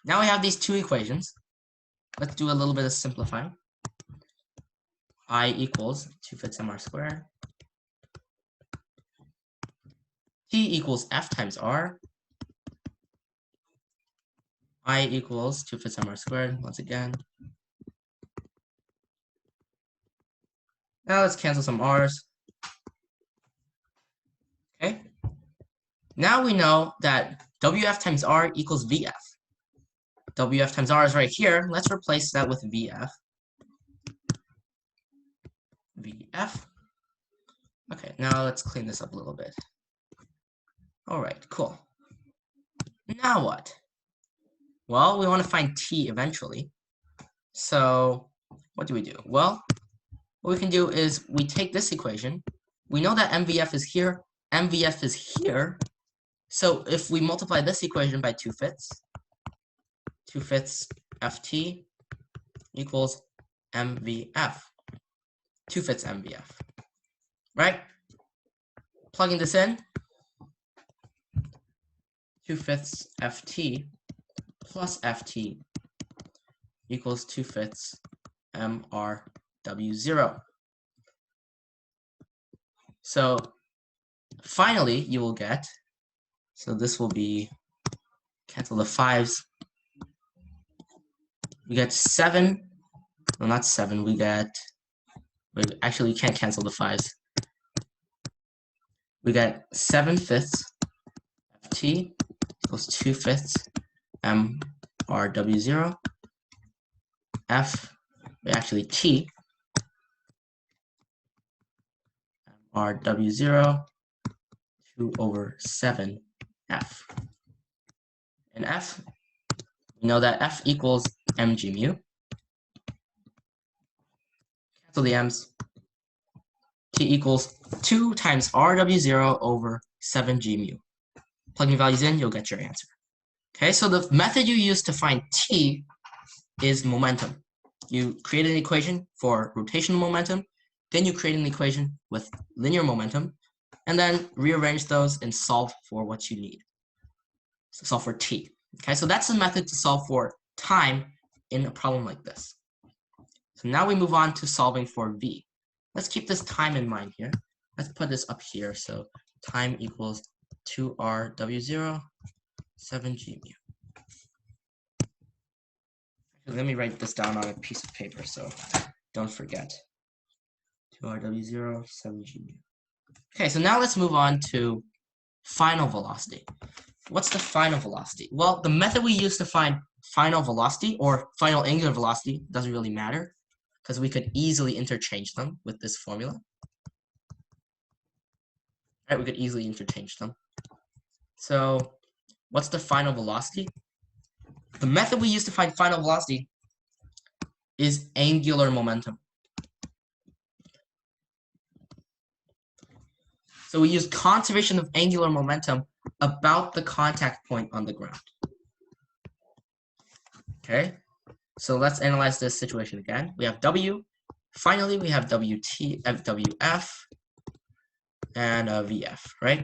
Now we have these two equations. Let's do a little bit of simplifying. I equals 2 fifths mr squared. T equals F times R. I equals 2 fifths mr squared once again. Now let's cancel some R's. Okay. Now we know that WF times R equals VF. WF times R is right here. Let's replace that with VF. VF. Okay, now let's clean this up a little bit. All right, cool. Now what? Well, we want to find T eventually. So what do? Well, what we can do is we take this equation. We know that MVF is here. MVF is here. So if we multiply this equation by 2 fifths, 2 fifths FT equals MVF. 2 fifths MVF. Right? Plugging this in, 2 fifths FT plus ft equals 2/5 mrw0. So finally, you will get, so this will be, cancel the 5s. We get 7, no, not 7, we get, actually, we can't cancel the 5s. We get 7/5 ft equals 2/5 mrw0. Actually t mrw0 2/7 f. And f, we know that f equals mg mu. Cancel the m's. T equals 2 times rw0 over 7g mu. Plugging values in, you'll get your answer. Okay, so the method you use to find t is momentum. You create an equation for rotational momentum, then you create an equation with linear momentum, and then rearrange those and solve for what you need. So solve for t. Okay, so that's the method to solve for time in a problem like this. So now we move on to solving for v. Let's keep this time in mind here. Let's put this up here. So time equals 2rw0, 7g mu. Let me write this down on a piece of paper so don't forget. 2rw0, 7g mu. Okay, so now let's move on to final velocity. What's the final velocity? Well, the method we use to find final velocity or final angular velocity doesn't really matter because we could easily interchange them with this formula. Right, we could easily interchange them. So what's the final velocity? The method we use to find final velocity is angular momentum. So we use conservation of angular momentum about the contact point on the ground. Okay, so let's analyze this situation again. We have W. Finally, we have WF and VF, right?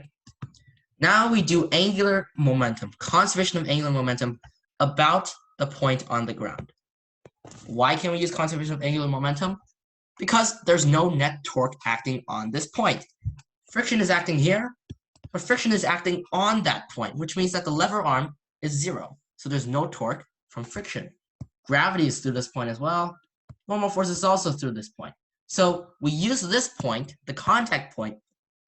Now we do angular momentum, conservation of angular momentum about the point on the ground. Why can we use conservation of angular momentum? Because there's no net torque acting on this point. Friction is acting here, but friction is acting on that point, which means that the lever arm is 0. So there's no torque from friction. Gravity is through this point as well. Normal force is also through this point. So we use this point, the contact point,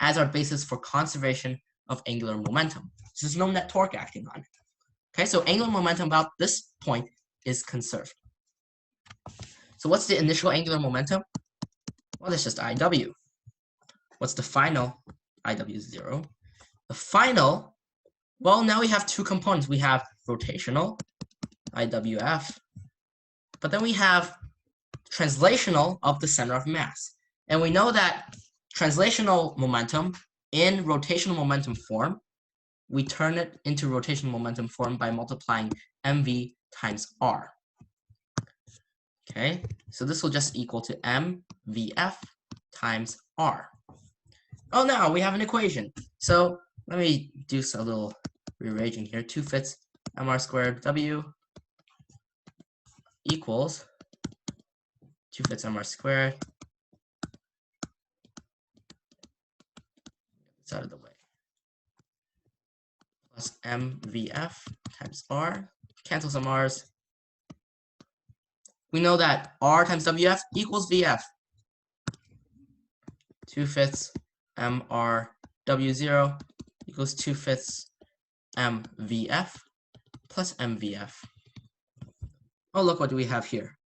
as our basis for conservation of angular momentum. So there's no net torque acting on it. Okay, so angular momentum about this point is conserved. So what's the initial angular momentum? Well, that's just IW. What's the final? IW is 0. The final, well, now we have two components. We have rotational, IWF, but then we have translational of the center of mass. And we know that translational momentum in rotational momentum form, we turn it into rotational momentum form by multiplying mv times r. Okay, so this will just equal to mvf times r. Oh, now we have an equation. So let me do a little rearranging here. 2/5 mr squared w equals 2/5 mr squared. Get this out of the way. Plus mvf times r. Cancel some r's. We know that r times wf equals vf. 2/5 mr w0 equals 2/5 mvf plus mvf. Oh, look, what do we have here?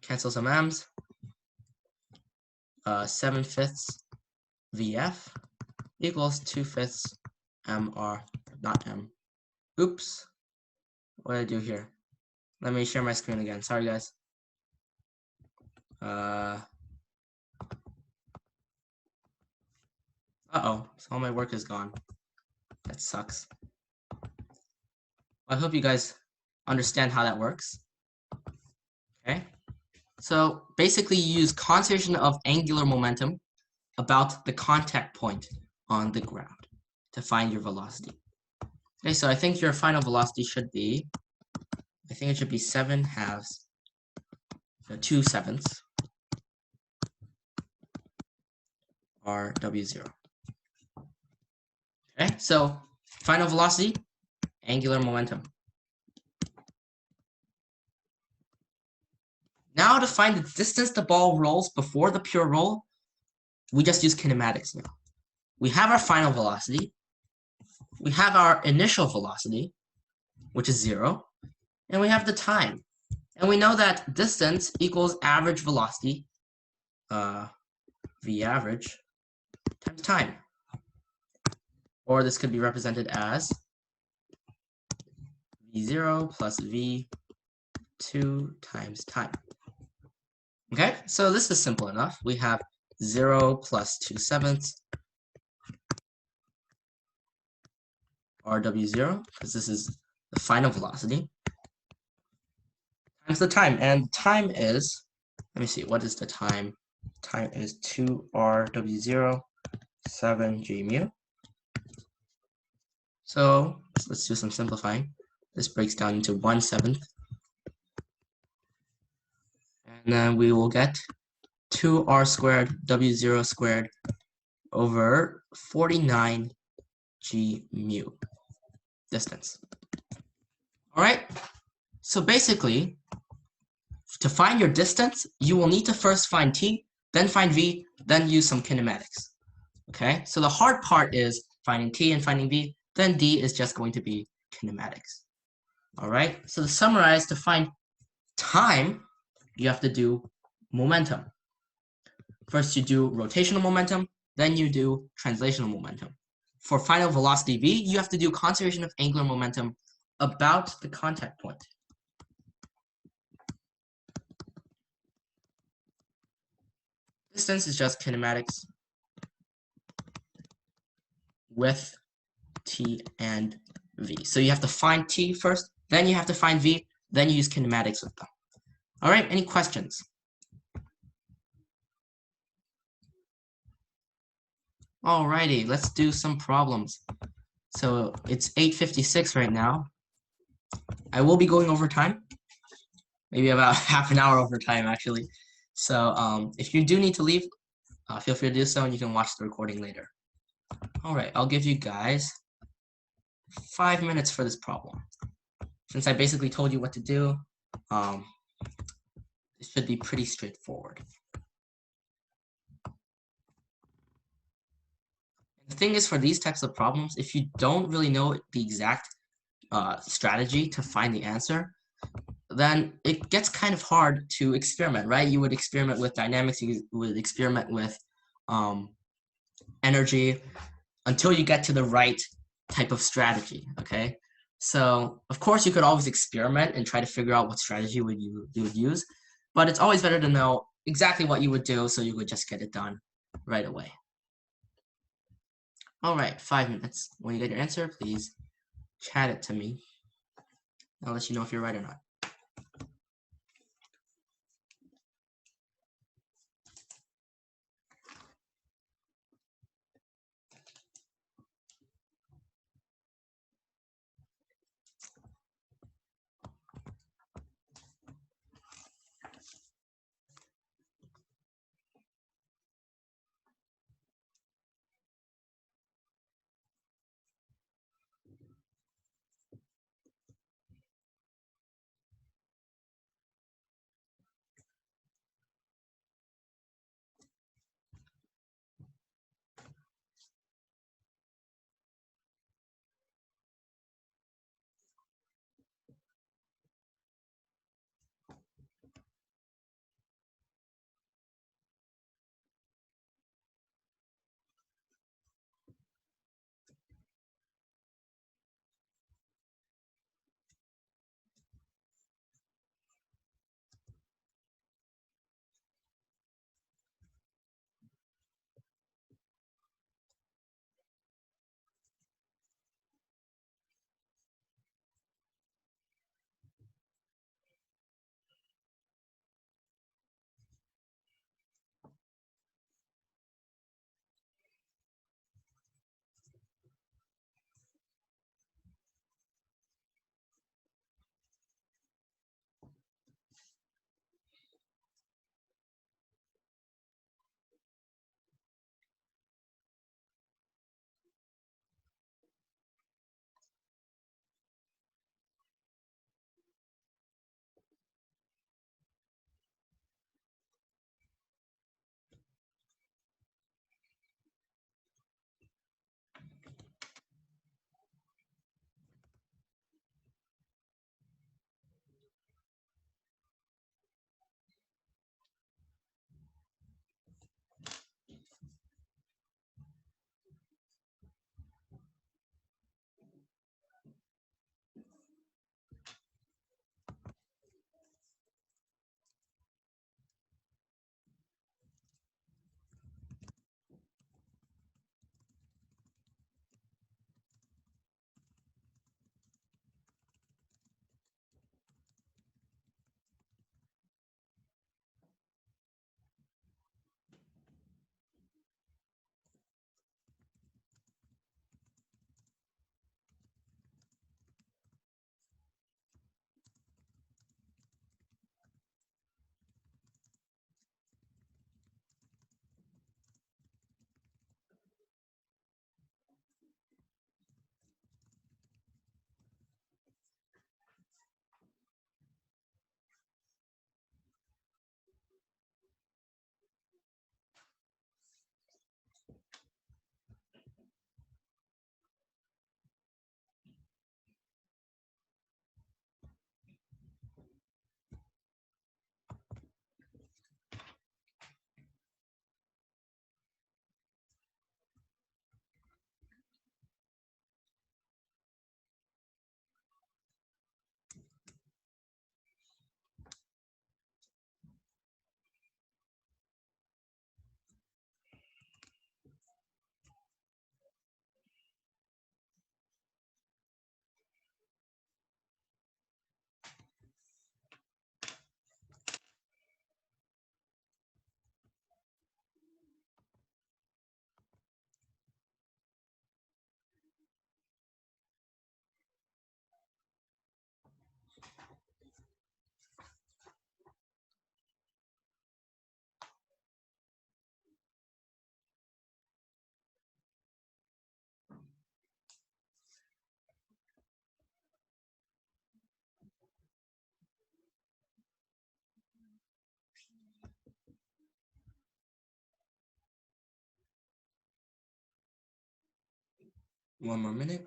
Cancel some m's. 7/5 vf equals 2/5 mr, not m. Oops. What did I do here? Let me share my screen again. Sorry, guys. Uh-oh, so all my work is gone. That sucks. I hope you guys understand how that works. Okay, so basically you use conservation of angular momentum about the contact point on the ground to find your velocity. Okay, so I think your final velocity should be I think it should be 7/2, 2/7 RW0. Okay, so final velocity, angular momentum. Now to find the distance the ball rolls before the pure roll, we just use kinematics now. We have our final velocity, we have our initial velocity, which is 0, and we have the time. And we know that distance equals average velocity, v average, times time. Or this could be represented as v0 plus v2 times time. Okay, so this is simple enough. We have 0 plus 2/7 RW0, because this is the final velocity, times the time. And time is, let me see, what is the time? Time is 2RW0, 7G mu. So let's do some simplifying. This breaks down into 1/7. And then we will get 2R squared W0 squared over 49 G mu distance. All right, so basically, to find your distance, you will need to first find T, then find V, then use some kinematics. Okay, so the hard part is finding T and finding V, then D is just going to be kinematics. All right, so to summarize, to find time, you have to do momentum. First you do rotational momentum, then you do translational momentum. For final velocity v, you have to do conservation of angular momentum about the contact point. Distance is just kinematics with t and v. So you have to find t first, then you have to find v, then you use kinematics with them. All right, any questions? Alrighty, let's do some problems. So it's 8:56 right now. I will be going over time, maybe about half an hour over time actually. So if you do need to leave, feel free to do so and you can watch the recording later. All right, I'll give you guys 5 minutes for this problem. Since I basically told you what to do, it should be pretty straightforward. The thing is, for these types of problems, if you don't really know the exact strategy to find the answer, then it gets kind of hard to experiment, right? You would experiment with dynamics, you would experiment with energy until you get to the right type of strategy, okay? So, of course, you could always experiment and try to figure out what strategy you would use, but it's always better to know exactly what you would do so you would just get it done right away. All right, 5 minutes. When you get your answer, please chat it to me. I'll let you know if you're right or not. One more minute.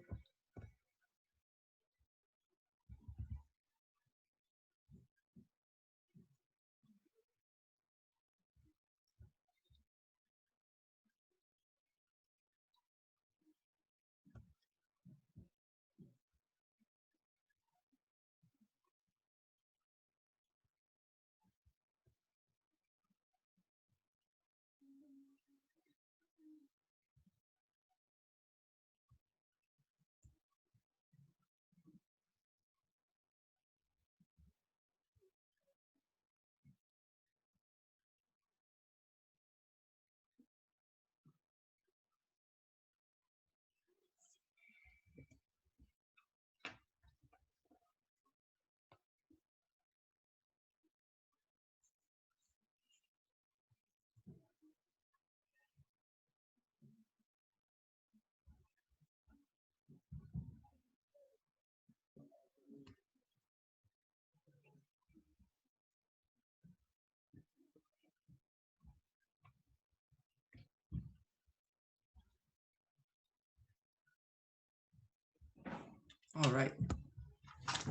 All right,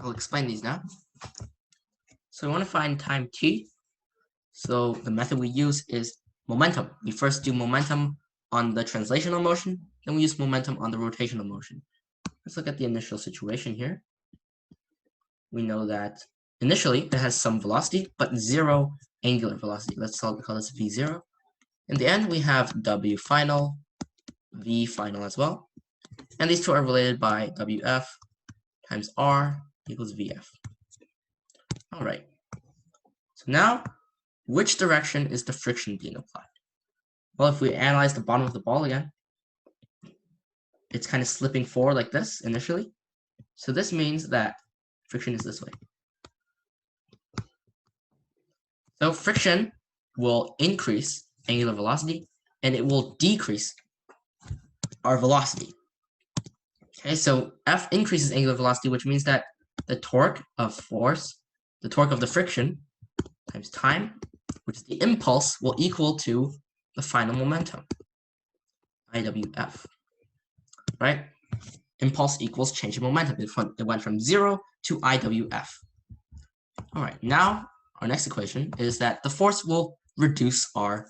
I'll explain these now. So we want to find time t. So the method we use is momentum. We first do momentum on the translational motion, then we use momentum on the rotational motion. Let's look at the initial situation here. We know that initially it has some velocity, but zero angular velocity. Let's call this v0. In the end, we have w final, v final as well. And these two are related by wf times r equals vf. All right. So now, which direction is the friction being applied? Well, if we analyze the bottom of the ball again, it's kind of slipping forward like this initially. So this means that friction is this way. So friction will increase angular velocity and it will decrease our velocity. Okay, so F increases angular velocity, which means that the torque of force, the torque of the friction times time, which is the impulse, will equal to the final momentum, IWF, right? Impulse equals change in momentum. It went from 0 to IWF. All right, now our next equation is that the force will reduce our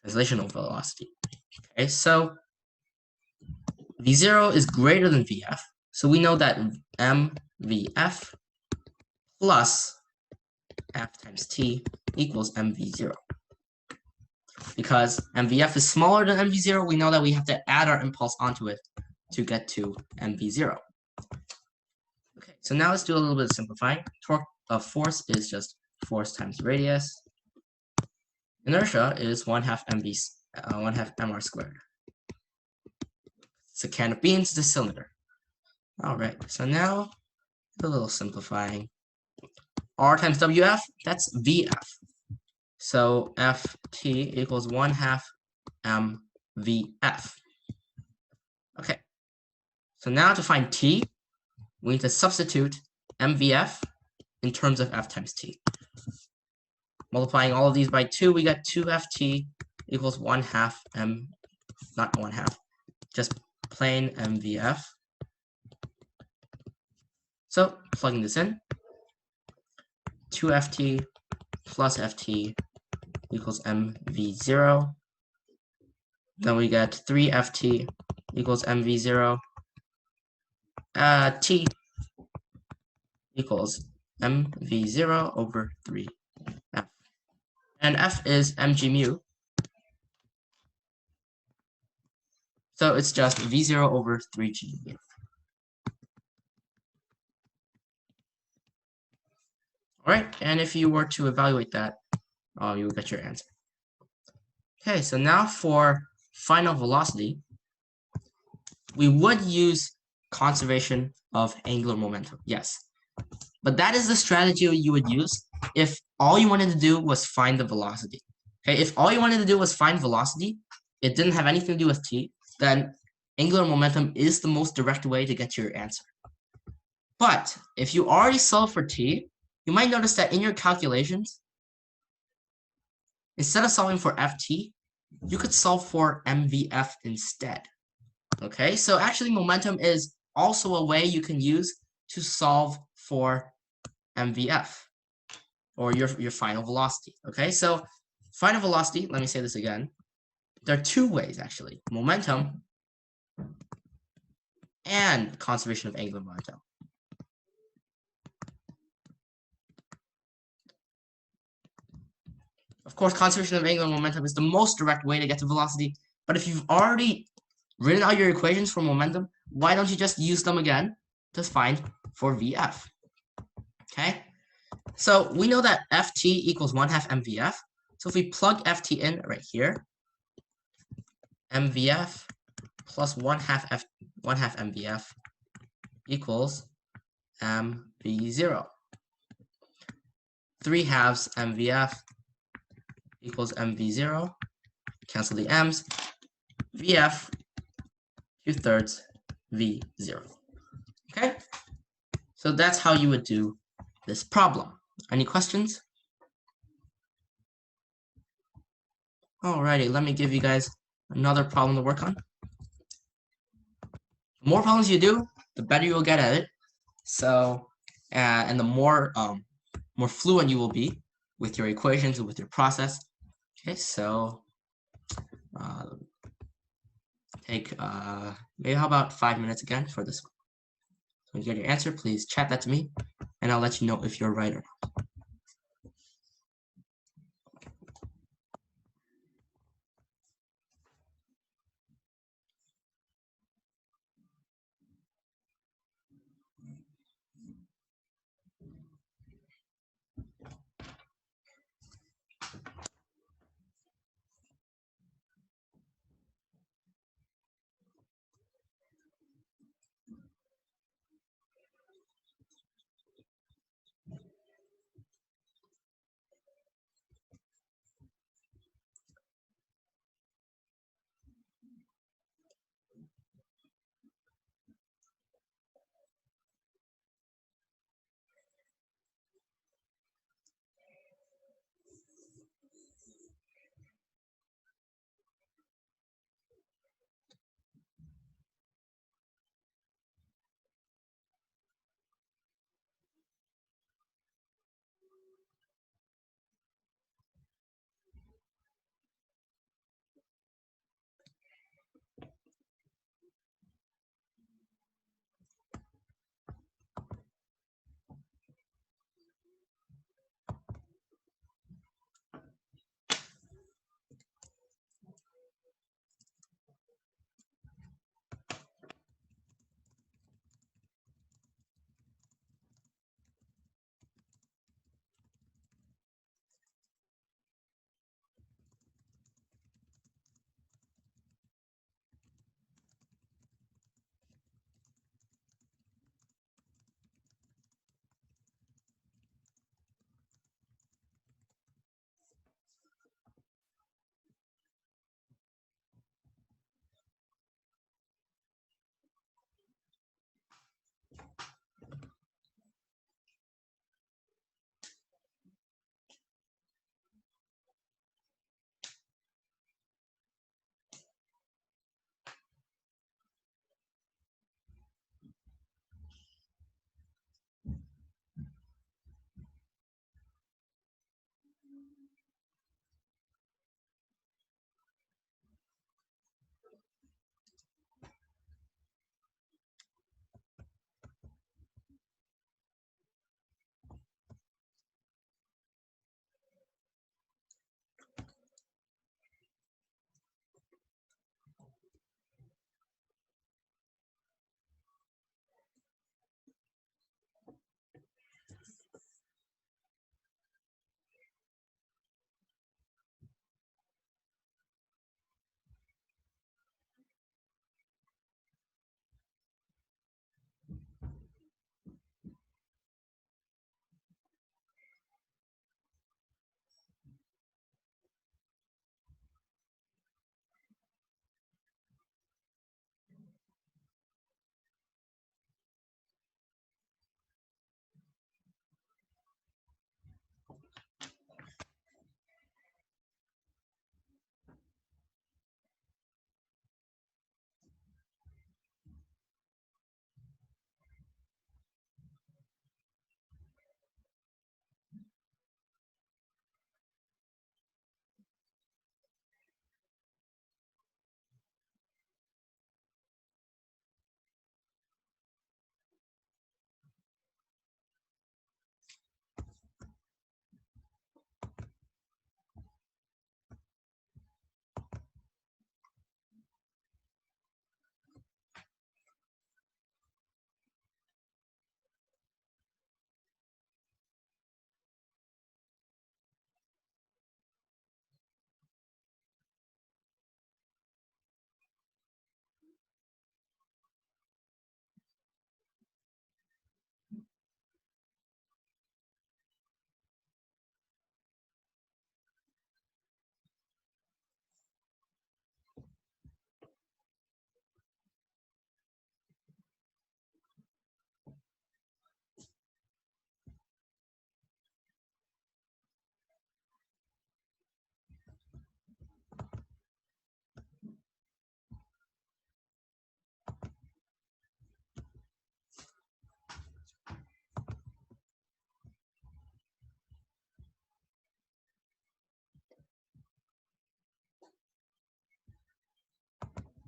translational velocity. Okay, so V0 is greater than Vf, so we know that mVf plus F times T equals mV0. Because mVf is smaller than mV0, we know that we have to add our impulse onto it to get to mV0. Okay, so now let's do a little bit of simplifying. Torque of force is just force times radius. Inertia is 1/2 mr squared. It's a can of beans, it's a cylinder. All right, so now a little simplifying. R times WF, that's VF. So FT equals 1/2 mVF. Okay, so now to find T, we need to substitute mVF in terms of F times T. Multiplying all of these by 2, we get 2FT equals 1/2 m, not 1/2, just plain mVF. So plugging this in, 2FT plus FT equals mV0. Then we get 3FT equals mV0. T equals mV0 over 3F. And F is mg mu. So it's just V0 over 3g mu. All right, and if you were to evaluate that, you will get your answer. Okay, so now for final velocity, we would use conservation of angular momentum, yes. But that is the strategy you would use if all you wanted to do was find the velocity. Okay, if all you wanted to do was find velocity, it didn't have anything to do with t, then angular momentum is the most direct way to get to your answer. But if you already solved for t, you might notice that in your calculations, instead of solving for ft, you could solve for mvf instead. Okay, so actually momentum is also a way you can use to solve for MVF, or your final velocity. Okay, so final velocity, let me say this again. There are two ways actually, momentum and conservation of angular momentum. Of course, conservation of angular momentum is the most direct way to get to velocity, but if you've already written out your equations for momentum, why don't you just use them again to find for VF? Okay, so we know that Ft equals 1/2 MVF. So if we plug Ft in right here, MVF plus 1/2 MVF equals MV0. 3/2 MVF equals MV0. Cancel the M's. VF 2/3 V0. Okay? So that's how you would do this problem. Any questions? Alrighty, let me give you guys another problem to work on. The more problems you do, the better you'll get at it. So, and the more fluent you will be with your equations and with your process. Okay, so take maybe how about 5 minutes again for this. When you get your answer, please chat that to me, and I'll let you know if you're right or not.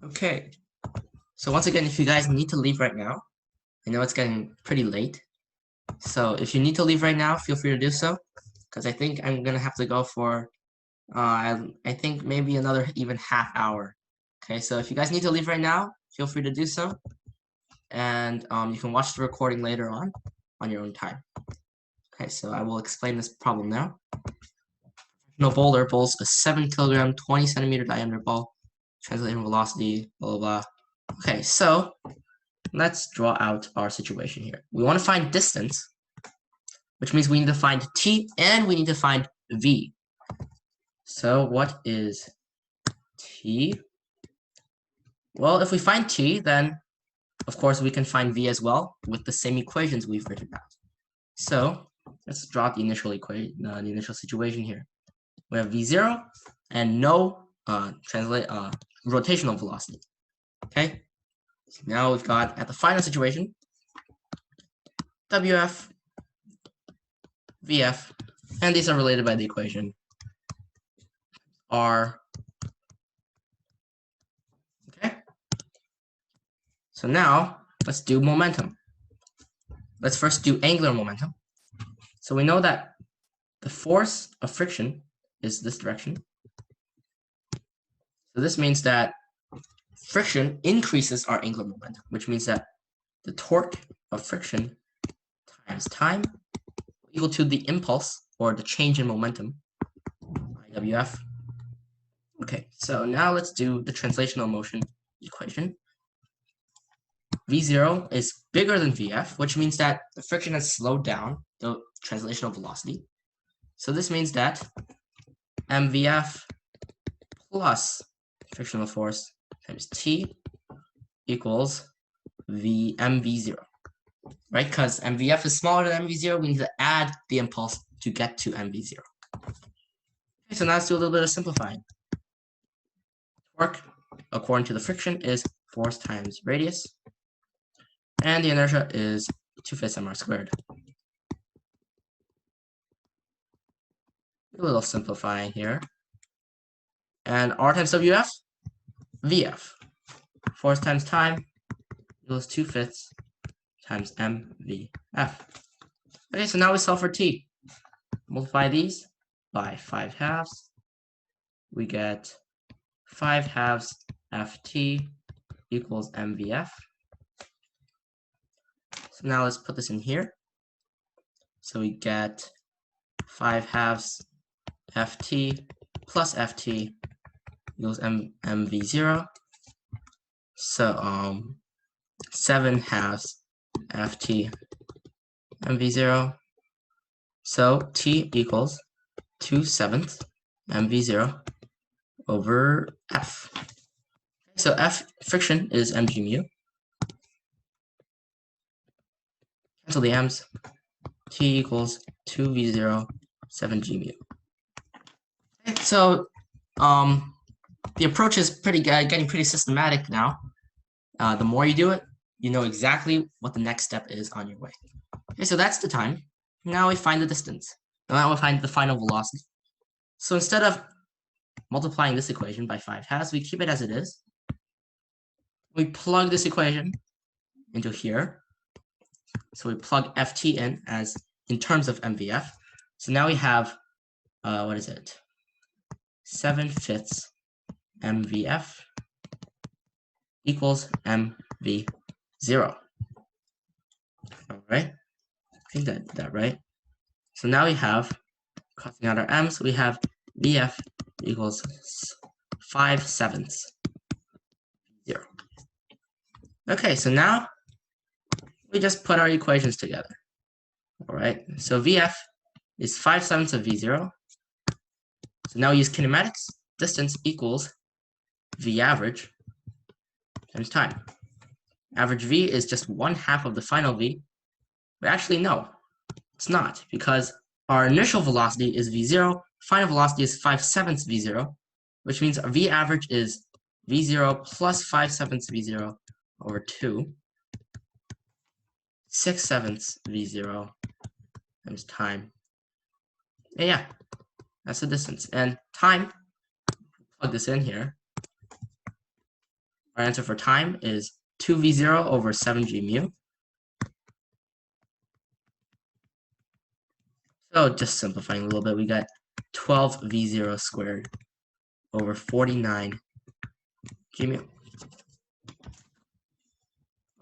Okay, so once again, if you guys need to leave right now, I know it's getting pretty late. So if you need to leave right now, feel free to do so, because I think I'm gonna have to go for, I think maybe another even half hour. Okay, so if you guys need to leave right now, feel free to do so, and you can watch the recording later on your own time. Okay, so I will explain this problem now. No bowler bowls a 7 kilogram, 20 centimeter diameter ball, translating velocity, blah, blah, blah. Okay, so let's draw out our situation here. We want to find distance, which means we need to find t and we need to find v. So what is t? Well, if we find t, then of course we can find v as well with the same equations we've written out. So let's draw the initial equation, the initial situation here. We have v0 and no rotational velocity. Okay. So now we've got at the final situation wf, vf, and these are related by the equation r. Okay. So now let's do momentum. Let's first do angular momentum. So we know that the force of friction is this direction. So this means that friction increases our angular momentum, which means that the torque of friction times time equal to the impulse or the change in momentum, IWF. Okay, so now let's do the translational motion equation. V0 is bigger than Vf, which means that the friction has slowed down the translational velocity. So this means that mvf plus frictional force times t equals mv0, right? Because mvf is smaller than mv0, we need to add the impulse to get to mv0. Okay, so now let's do a little bit of simplifying. Torque, according to the friction, is force times radius, and the inertia is 2/5 mr squared. A little simplifying here. And r times wf, vf. Force times time equals 2/5 times mvf. Okay, so now we solve for t. Multiply these by 5/2. We get 5/2 ft equals mvf. So now let's put this in here. So we get 5/2 ft plus ft equals mv0. So 7/2 ft mv0. So t equals 2/7 mv0 over f. So f friction is mg mu. Cancel the m's. T equals 2v0 7g mu. Okay, so the approach is getting pretty systematic now. The more you do it, you know exactly what the next step is on your way. Okay, so that's the time. Now we find the distance. Now we find the final velocity. So instead of multiplying this equation by 5/2, we keep it as it is. We plug this equation into here. So we plug ft in as in terms of mvf. So now we have, what is it? 7/5 mvf equals mv0. All right, I think that right. So now we have, crossing out our m's, we have vf equals 5/7 0. Okay, so now we just put our equations together. All right, so vf is 5/7 of v0. So now we use kinematics. Distance equals v average times time. Average v is just 1/2 of the final v. But actually, no, it's not, because our initial velocity is v0, final velocity is 5/7 v0, which means our v average is v0 plus 5/7 v0 over 2, 6/7 v0 times time. And yeah, that's the distance. And time, plug this in here. Our answer for time is 2v0 over 7g mu. So just simplifying a little bit, we got 12v0 squared over 49 g mu.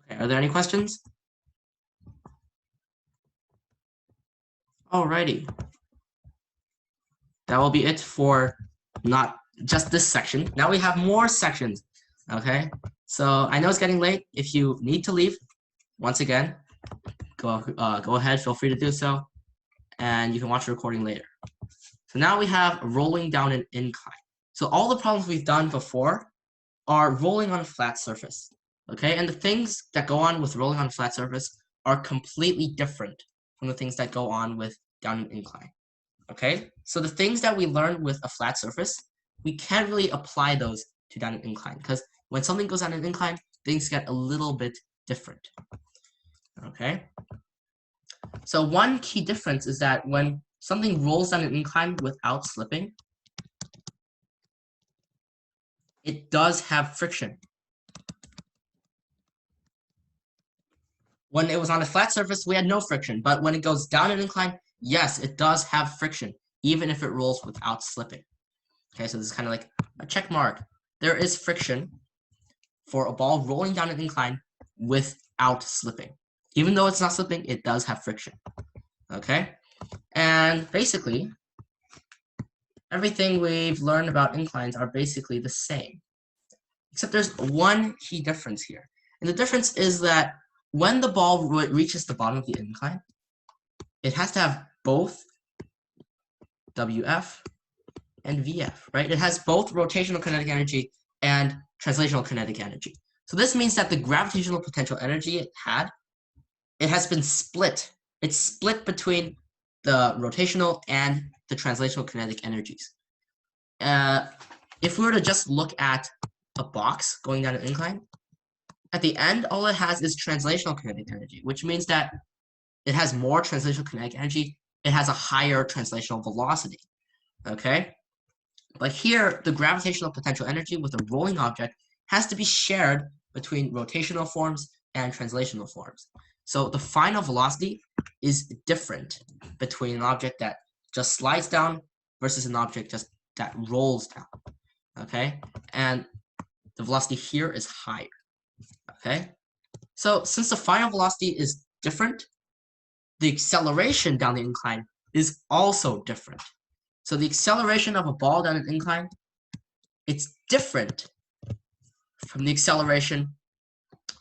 Okay, are there any questions? Alrighty. That will be it for not just this section. Now we have more sections, okay? So I know it's getting late. If you need to leave, once again, go ahead, feel free to do so, and you can watch the recording later. So now we have rolling down an incline. So all the problems we've done before are rolling on a flat surface, okay? And the things that go on with rolling on a flat surface are completely different from the things that go on with down an incline, okay? So the things that we learn with a flat surface, we can't really apply those to down an incline, because when something goes down an incline, things get a little bit different, okay? So one key difference is that when something rolls down an incline without slipping, it does have friction. When it was on a flat surface, we had no friction, but when it goes down an incline, yes, it does have friction, even if it rolls without slipping. Okay, so this is kind of like a check mark. There is friction for a ball rolling down an incline without slipping. Even though it's not slipping, it does have friction. Okay, and basically, everything we've learned about inclines are basically the same. Except there's one key difference here. And the difference is that when the ball reaches the bottom of the incline, it has to have both WF and VF, right? It has both rotational kinetic energy and translational kinetic energy. So this means that the gravitational potential energy it has been split. It's split between the rotational and the translational kinetic energies. If we were to just look at a box going down an incline, at the end, all it has is translational kinetic energy, which means that it has more translational kinetic energy. It has a higher translational velocity, okay? But here, the gravitational potential energy with a rolling object has to be shared between rotational forms and translational forms. So the final velocity is different between an object that just slides down versus an object just that rolls down, okay? And the velocity here is higher, okay? So since the final velocity is different, the acceleration down the incline is also different. So the acceleration of a ball down an incline, it's different from the acceleration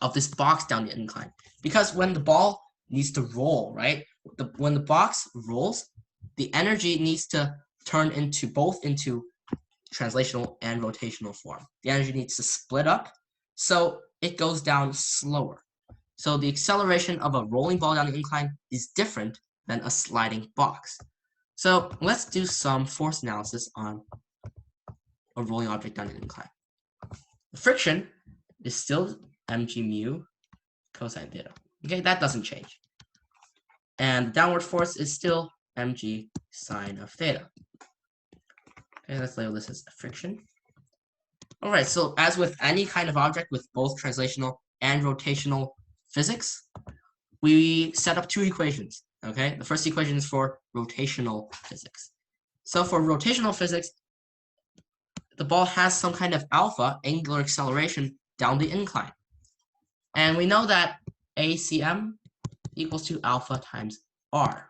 of this box down the incline. Because when the ball needs to roll, right? When the box rolls, the energy needs to turn into both into translational and rotational form. The energy needs to split up, so it goes down slower. So the acceleration of a rolling ball down the incline is different than a sliding box. So let's do some force analysis on a rolling object down an incline. The friction is still mg mu cosine theta. Okay, that doesn't change. And the downward force is still mg sine of theta. Okay, let's label this as friction. All right, so as with any kind of object with both translational and rotational physics, we set up two equations, okay? The first equation is for rotational physics. So for rotational physics, the ball has some kind of alpha, angular acceleration, down the incline. And we know that ACM equals to alpha times r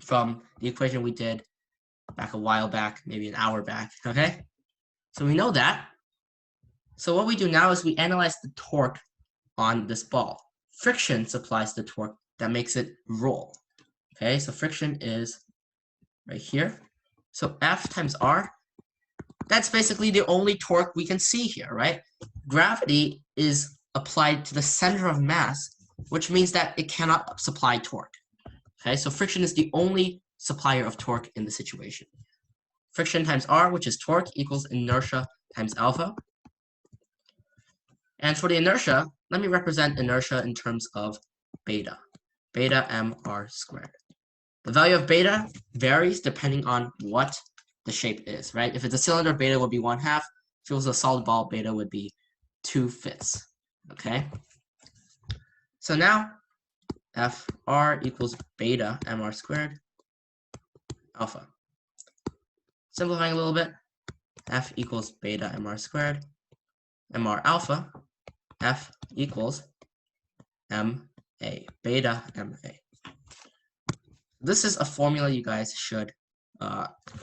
from the equation we did back a while back, maybe an hour back, okay? So we know that. So what we do now is we analyze the torque on this ball. Friction supplies the torque that makes it roll. Okay, so friction is right here. So F times R, that's basically the only torque we can see here, right? Gravity is applied to the center of mass, which means that it cannot supply torque. Okay, so friction is the only supplier of torque in the situation. Friction times R, which is torque, equals inertia times alpha. And for the inertia, let me represent inertia in terms of beta. Beta mr squared. The value of beta varies depending on what the shape is, right? If it's a cylinder, beta would be 1/2. If it was a solid ball, beta would be 2/5. Okay? So now FR equals beta MR squared alpha. Simplifying a little bit, F equals beta MR squared, MR alpha, F equals MA, beta MA. This is a formula you guys should,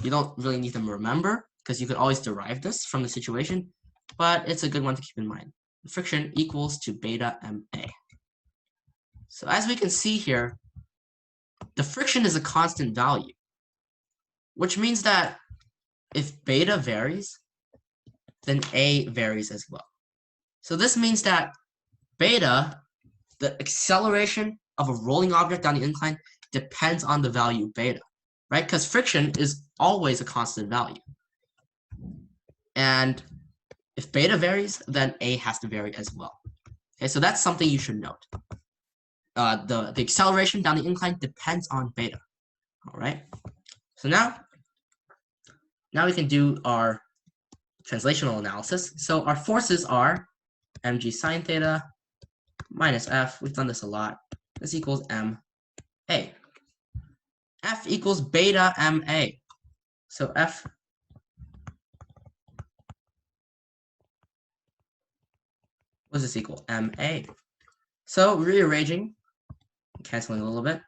you don't really need to remember because you could always derive this from the situation, but it's a good one to keep in mind. Friction equals to beta MA. So as we can see here, the friction is a constant value, which means that if beta varies, then A varies as well. So this means that beta, the acceleration of a rolling object down the incline, depends on the value beta, right? Because friction is always a constant value. And if beta varies, then A has to vary as well. Okay, so that's something you should note. The acceleration down the incline depends on beta. All right. So now we can do our translational analysis. So our forces are mg sine theta minus F. We've done this a lot. This equals ma. F equals beta ma. So F what does this equal? Ma. So rearranging, canceling a little bit,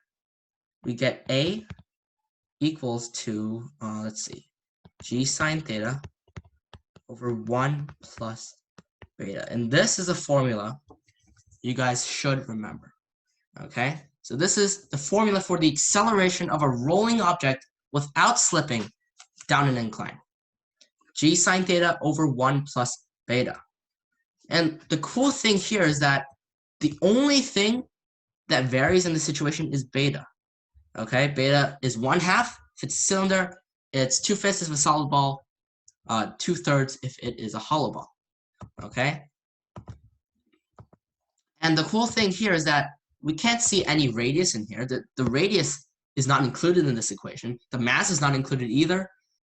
we get A equals to, let's see, g sine theta over 1 plus beta. And this is a formula you guys should remember. Okay? So this is the formula for the acceleration of a rolling object without slipping down an incline. G sine theta over 1 plus beta. And the cool thing here is that the only thing that varies in this situation is beta. Okay, beta is 1/2 if it's a cylinder, it's 2/5 if it's a solid ball, 2/3 if it is a hollow ball. Okay? And the cool thing here is that we can't see any radius in here. The radius is not included in this equation. The mass is not included either.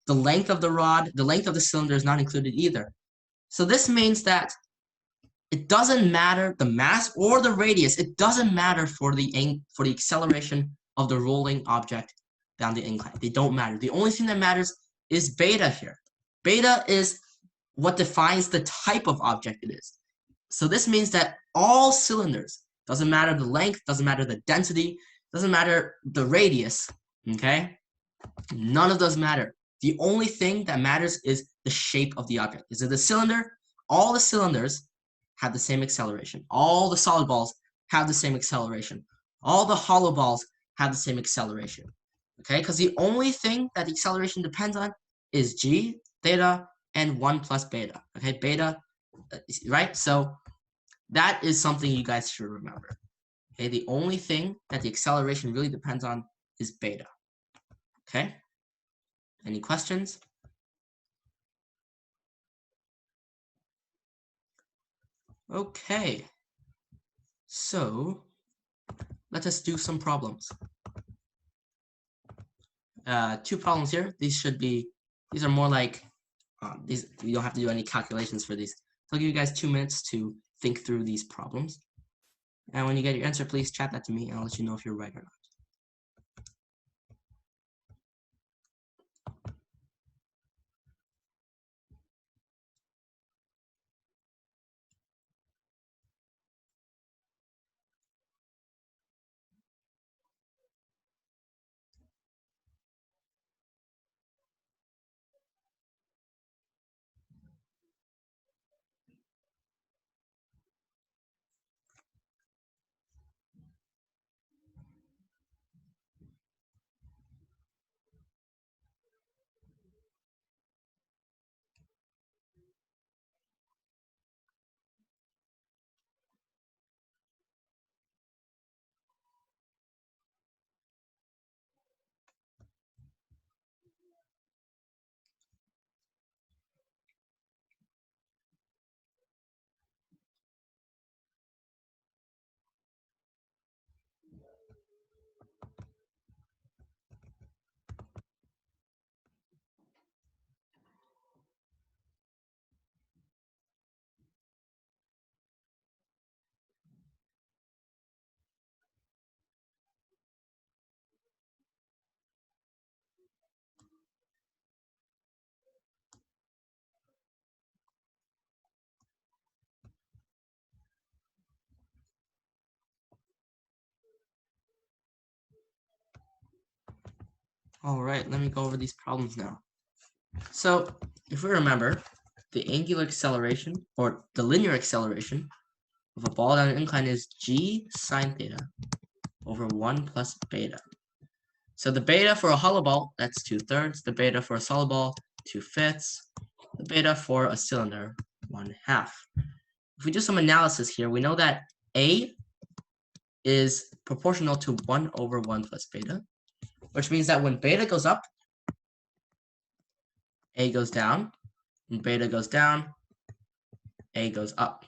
The length of the rod, the length of the cylinder is not included either. So this means that it doesn't matter the mass or the radius. It doesn't matter for the acceleration of the rolling object down the incline. They don't matter. The only thing that matters is beta here. Beta is what defines the type of object it is. So this means that all cylinders, doesn't matter the length, doesn't matter the density, doesn't matter the radius, okay? None of those matter. The only thing that matters is the shape of the object. Is it a cylinder? All the cylinders have the same acceleration. All the solid balls have the same acceleration. All the hollow balls have the same acceleration, okay? Because the only thing that the acceleration depends on is g, theta, and 1 plus beta, okay? Beta, right? So that is something you guys should remember. Okay, the only thing that the acceleration really depends on is beta. Okay? Any questions? Okay. So let us do some problems. 2 problems here. These are more like, these, you don't have to do any calculations for these. So I'll give you guys 2 minutes to think through these problems. And when you get your answer, please chat that to me and I'll let you know if you're right or not. All right, let me go over these problems now. So, if we remember, the angular acceleration, or the linear acceleration, of a ball down an incline is g sine theta over 1 plus beta. So the beta for a hollow ball, that's 2/3. The beta for a solid ball, 2/5. The beta for a cylinder, 1/2. If we do some analysis here, we know that A is proportional to 1 over 1 plus beta, which means that when beta goes up, A goes down. When beta goes down, A goes up.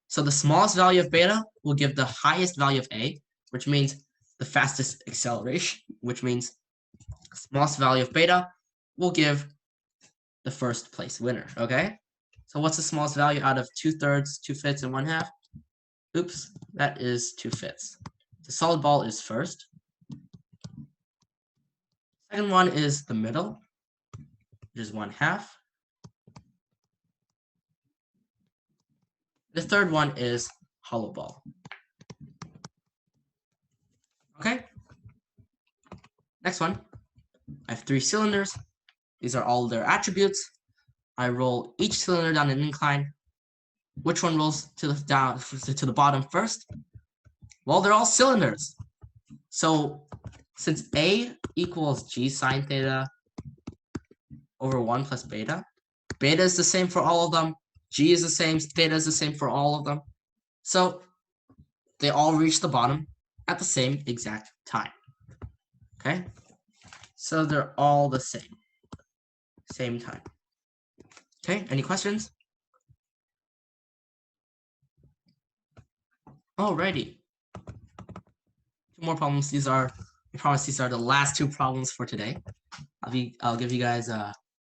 So the smallest value of beta will give the highest value of A, which means the fastest acceleration, which means the smallest value of beta will give the first place winner, okay? So what's the smallest value out of 2/3, 2/5, and 1/2? Oops, that is 2/5. The solid ball is first. Second one is the middle, which is 1/2. The third one is hollow ball. Okay? Next one. I have 3 cylinders. These are all their attributes. I roll each cylinder down an incline. Which one rolls to the bottom first? Well, they're all cylinders. So since A equals g sine theta over 1 plus beta, beta is the same for all of them, g is the same, theta is the same for all of them. So they all reach the bottom at the same exact time. Okay? So they're all the same time. Okay, any questions? Alrighty. 2 more problems. I promise these are the last 2 problems for today. I'll give you guys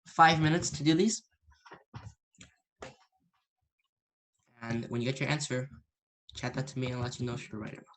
5 minutes to do these. And when you get your answer, chat that to me and I'll let you know if you're right or not.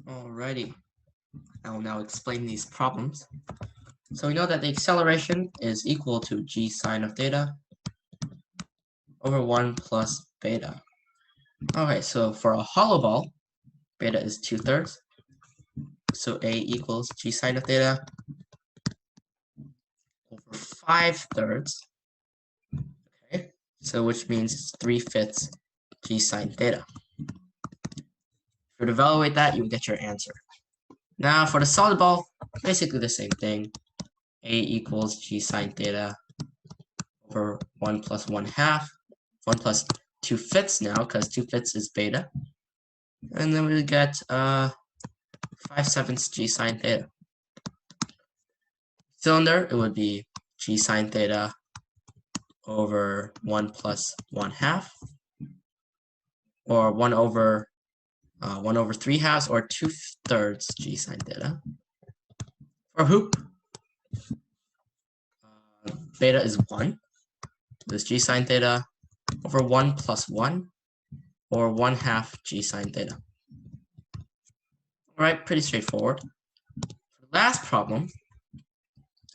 Alrighty, I will now explain these problems. So we know that the acceleration is equal to g sine of theta over 1 plus beta. Okay, so for a hollow ball, beta is 2/3. So A equals g sine of theta over 5/3. Okay, so which means it's 3/5 g sine theta. If you were to evaluate that, you would get your answer. Now for the solid ball, basically the same thing. A equals g sine theta over 1 plus 1/2. 1 plus 2/5 now, because 2/5 is beta. And then we get 5/7 g sine theta. Cylinder, it would be g sine theta over 1 plus 1/2, or 1 over 3/2, or 2/3 g sine theta. For hoop, beta is 1. This g sine theta over 1 plus 1, or 1/2 g sine theta. Alright, pretty straightforward. For the last problem,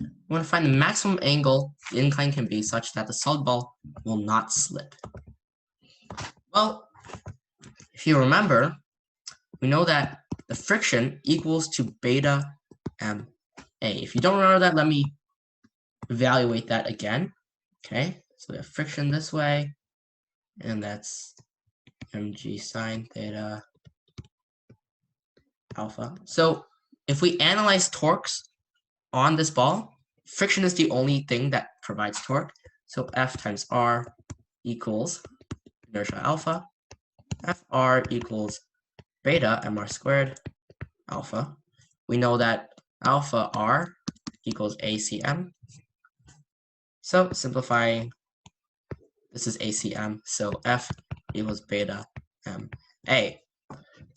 we want to find the maximum angle the incline can be such that the solid ball will not slip. Well, if you remember, we know that the friction equals to beta ma. If you don't remember that, let me evaluate that again. Okay, so we have friction this way, and that's mg sine theta alpha. So if we analyze torques on this ball, friction is the only thing that provides torque. So F times R equals inertia alpha. Fr equals beta mr squared alpha. We know that alpha R equals ACM. So simplifying, this is ACM. So F equals beta MA.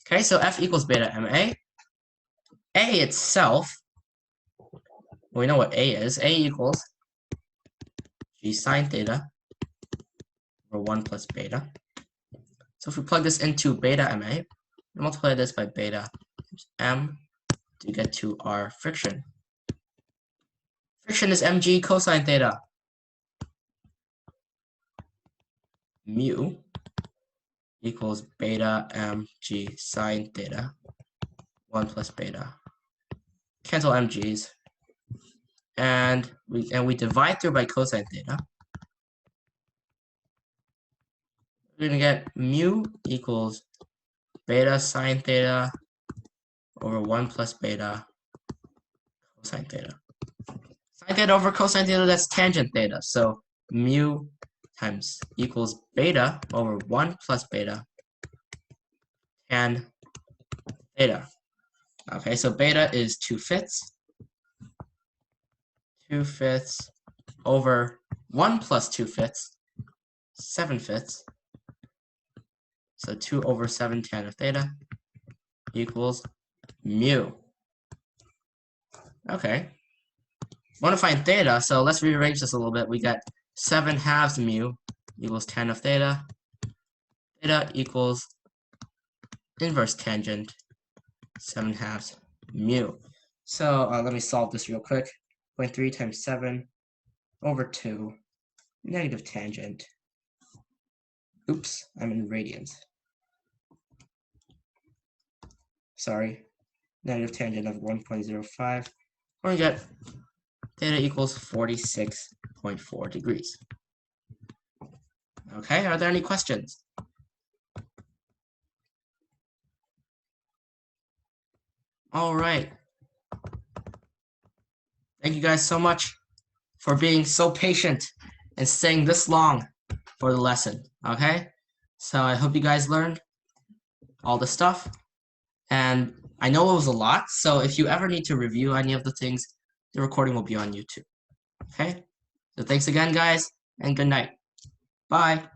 Okay, so F equals beta MA. A itself, we know what A is. A equals g sine theta over 1 plus beta. So if we plug this into beta MA, we multiply this by beta times M to get to our friction. Friction is mg cosine theta. Mu equals beta mg sine theta 1 plus beta. Cancel mg's. And we divide through by cosine theta. We're gonna get mu equals beta sine theta over 1 plus beta cosine theta. Sine theta over cosine theta, that's tangent theta. So mu times equals beta over 1 plus beta tan theta. Okay, so beta is 2/5. 2/5 over 1 plus 2/5, 7/5. So 2 over 7 tan of theta equals mu. Okay. Want to find theta, so let's rearrange this a little bit. We got 7/2 mu equals tan of theta. Theta equals inverse tangent 7/2 mu. So let me solve this real quick. 0.3 times 7 over 2 negative tangent. Oops, I'm in radians. Sorry, negative tangent of 1.05. We're going to get theta equals 46.4 degrees. Okay, are there any questions? All right. Thank you guys so much for being so patient and staying this long for the lesson, okay? So I hope you guys learned all the stuff. And I know it was a lot, so if you ever need to review any of the things, the recording will be on YouTube, okay? So thanks again, guys, and good night. Bye.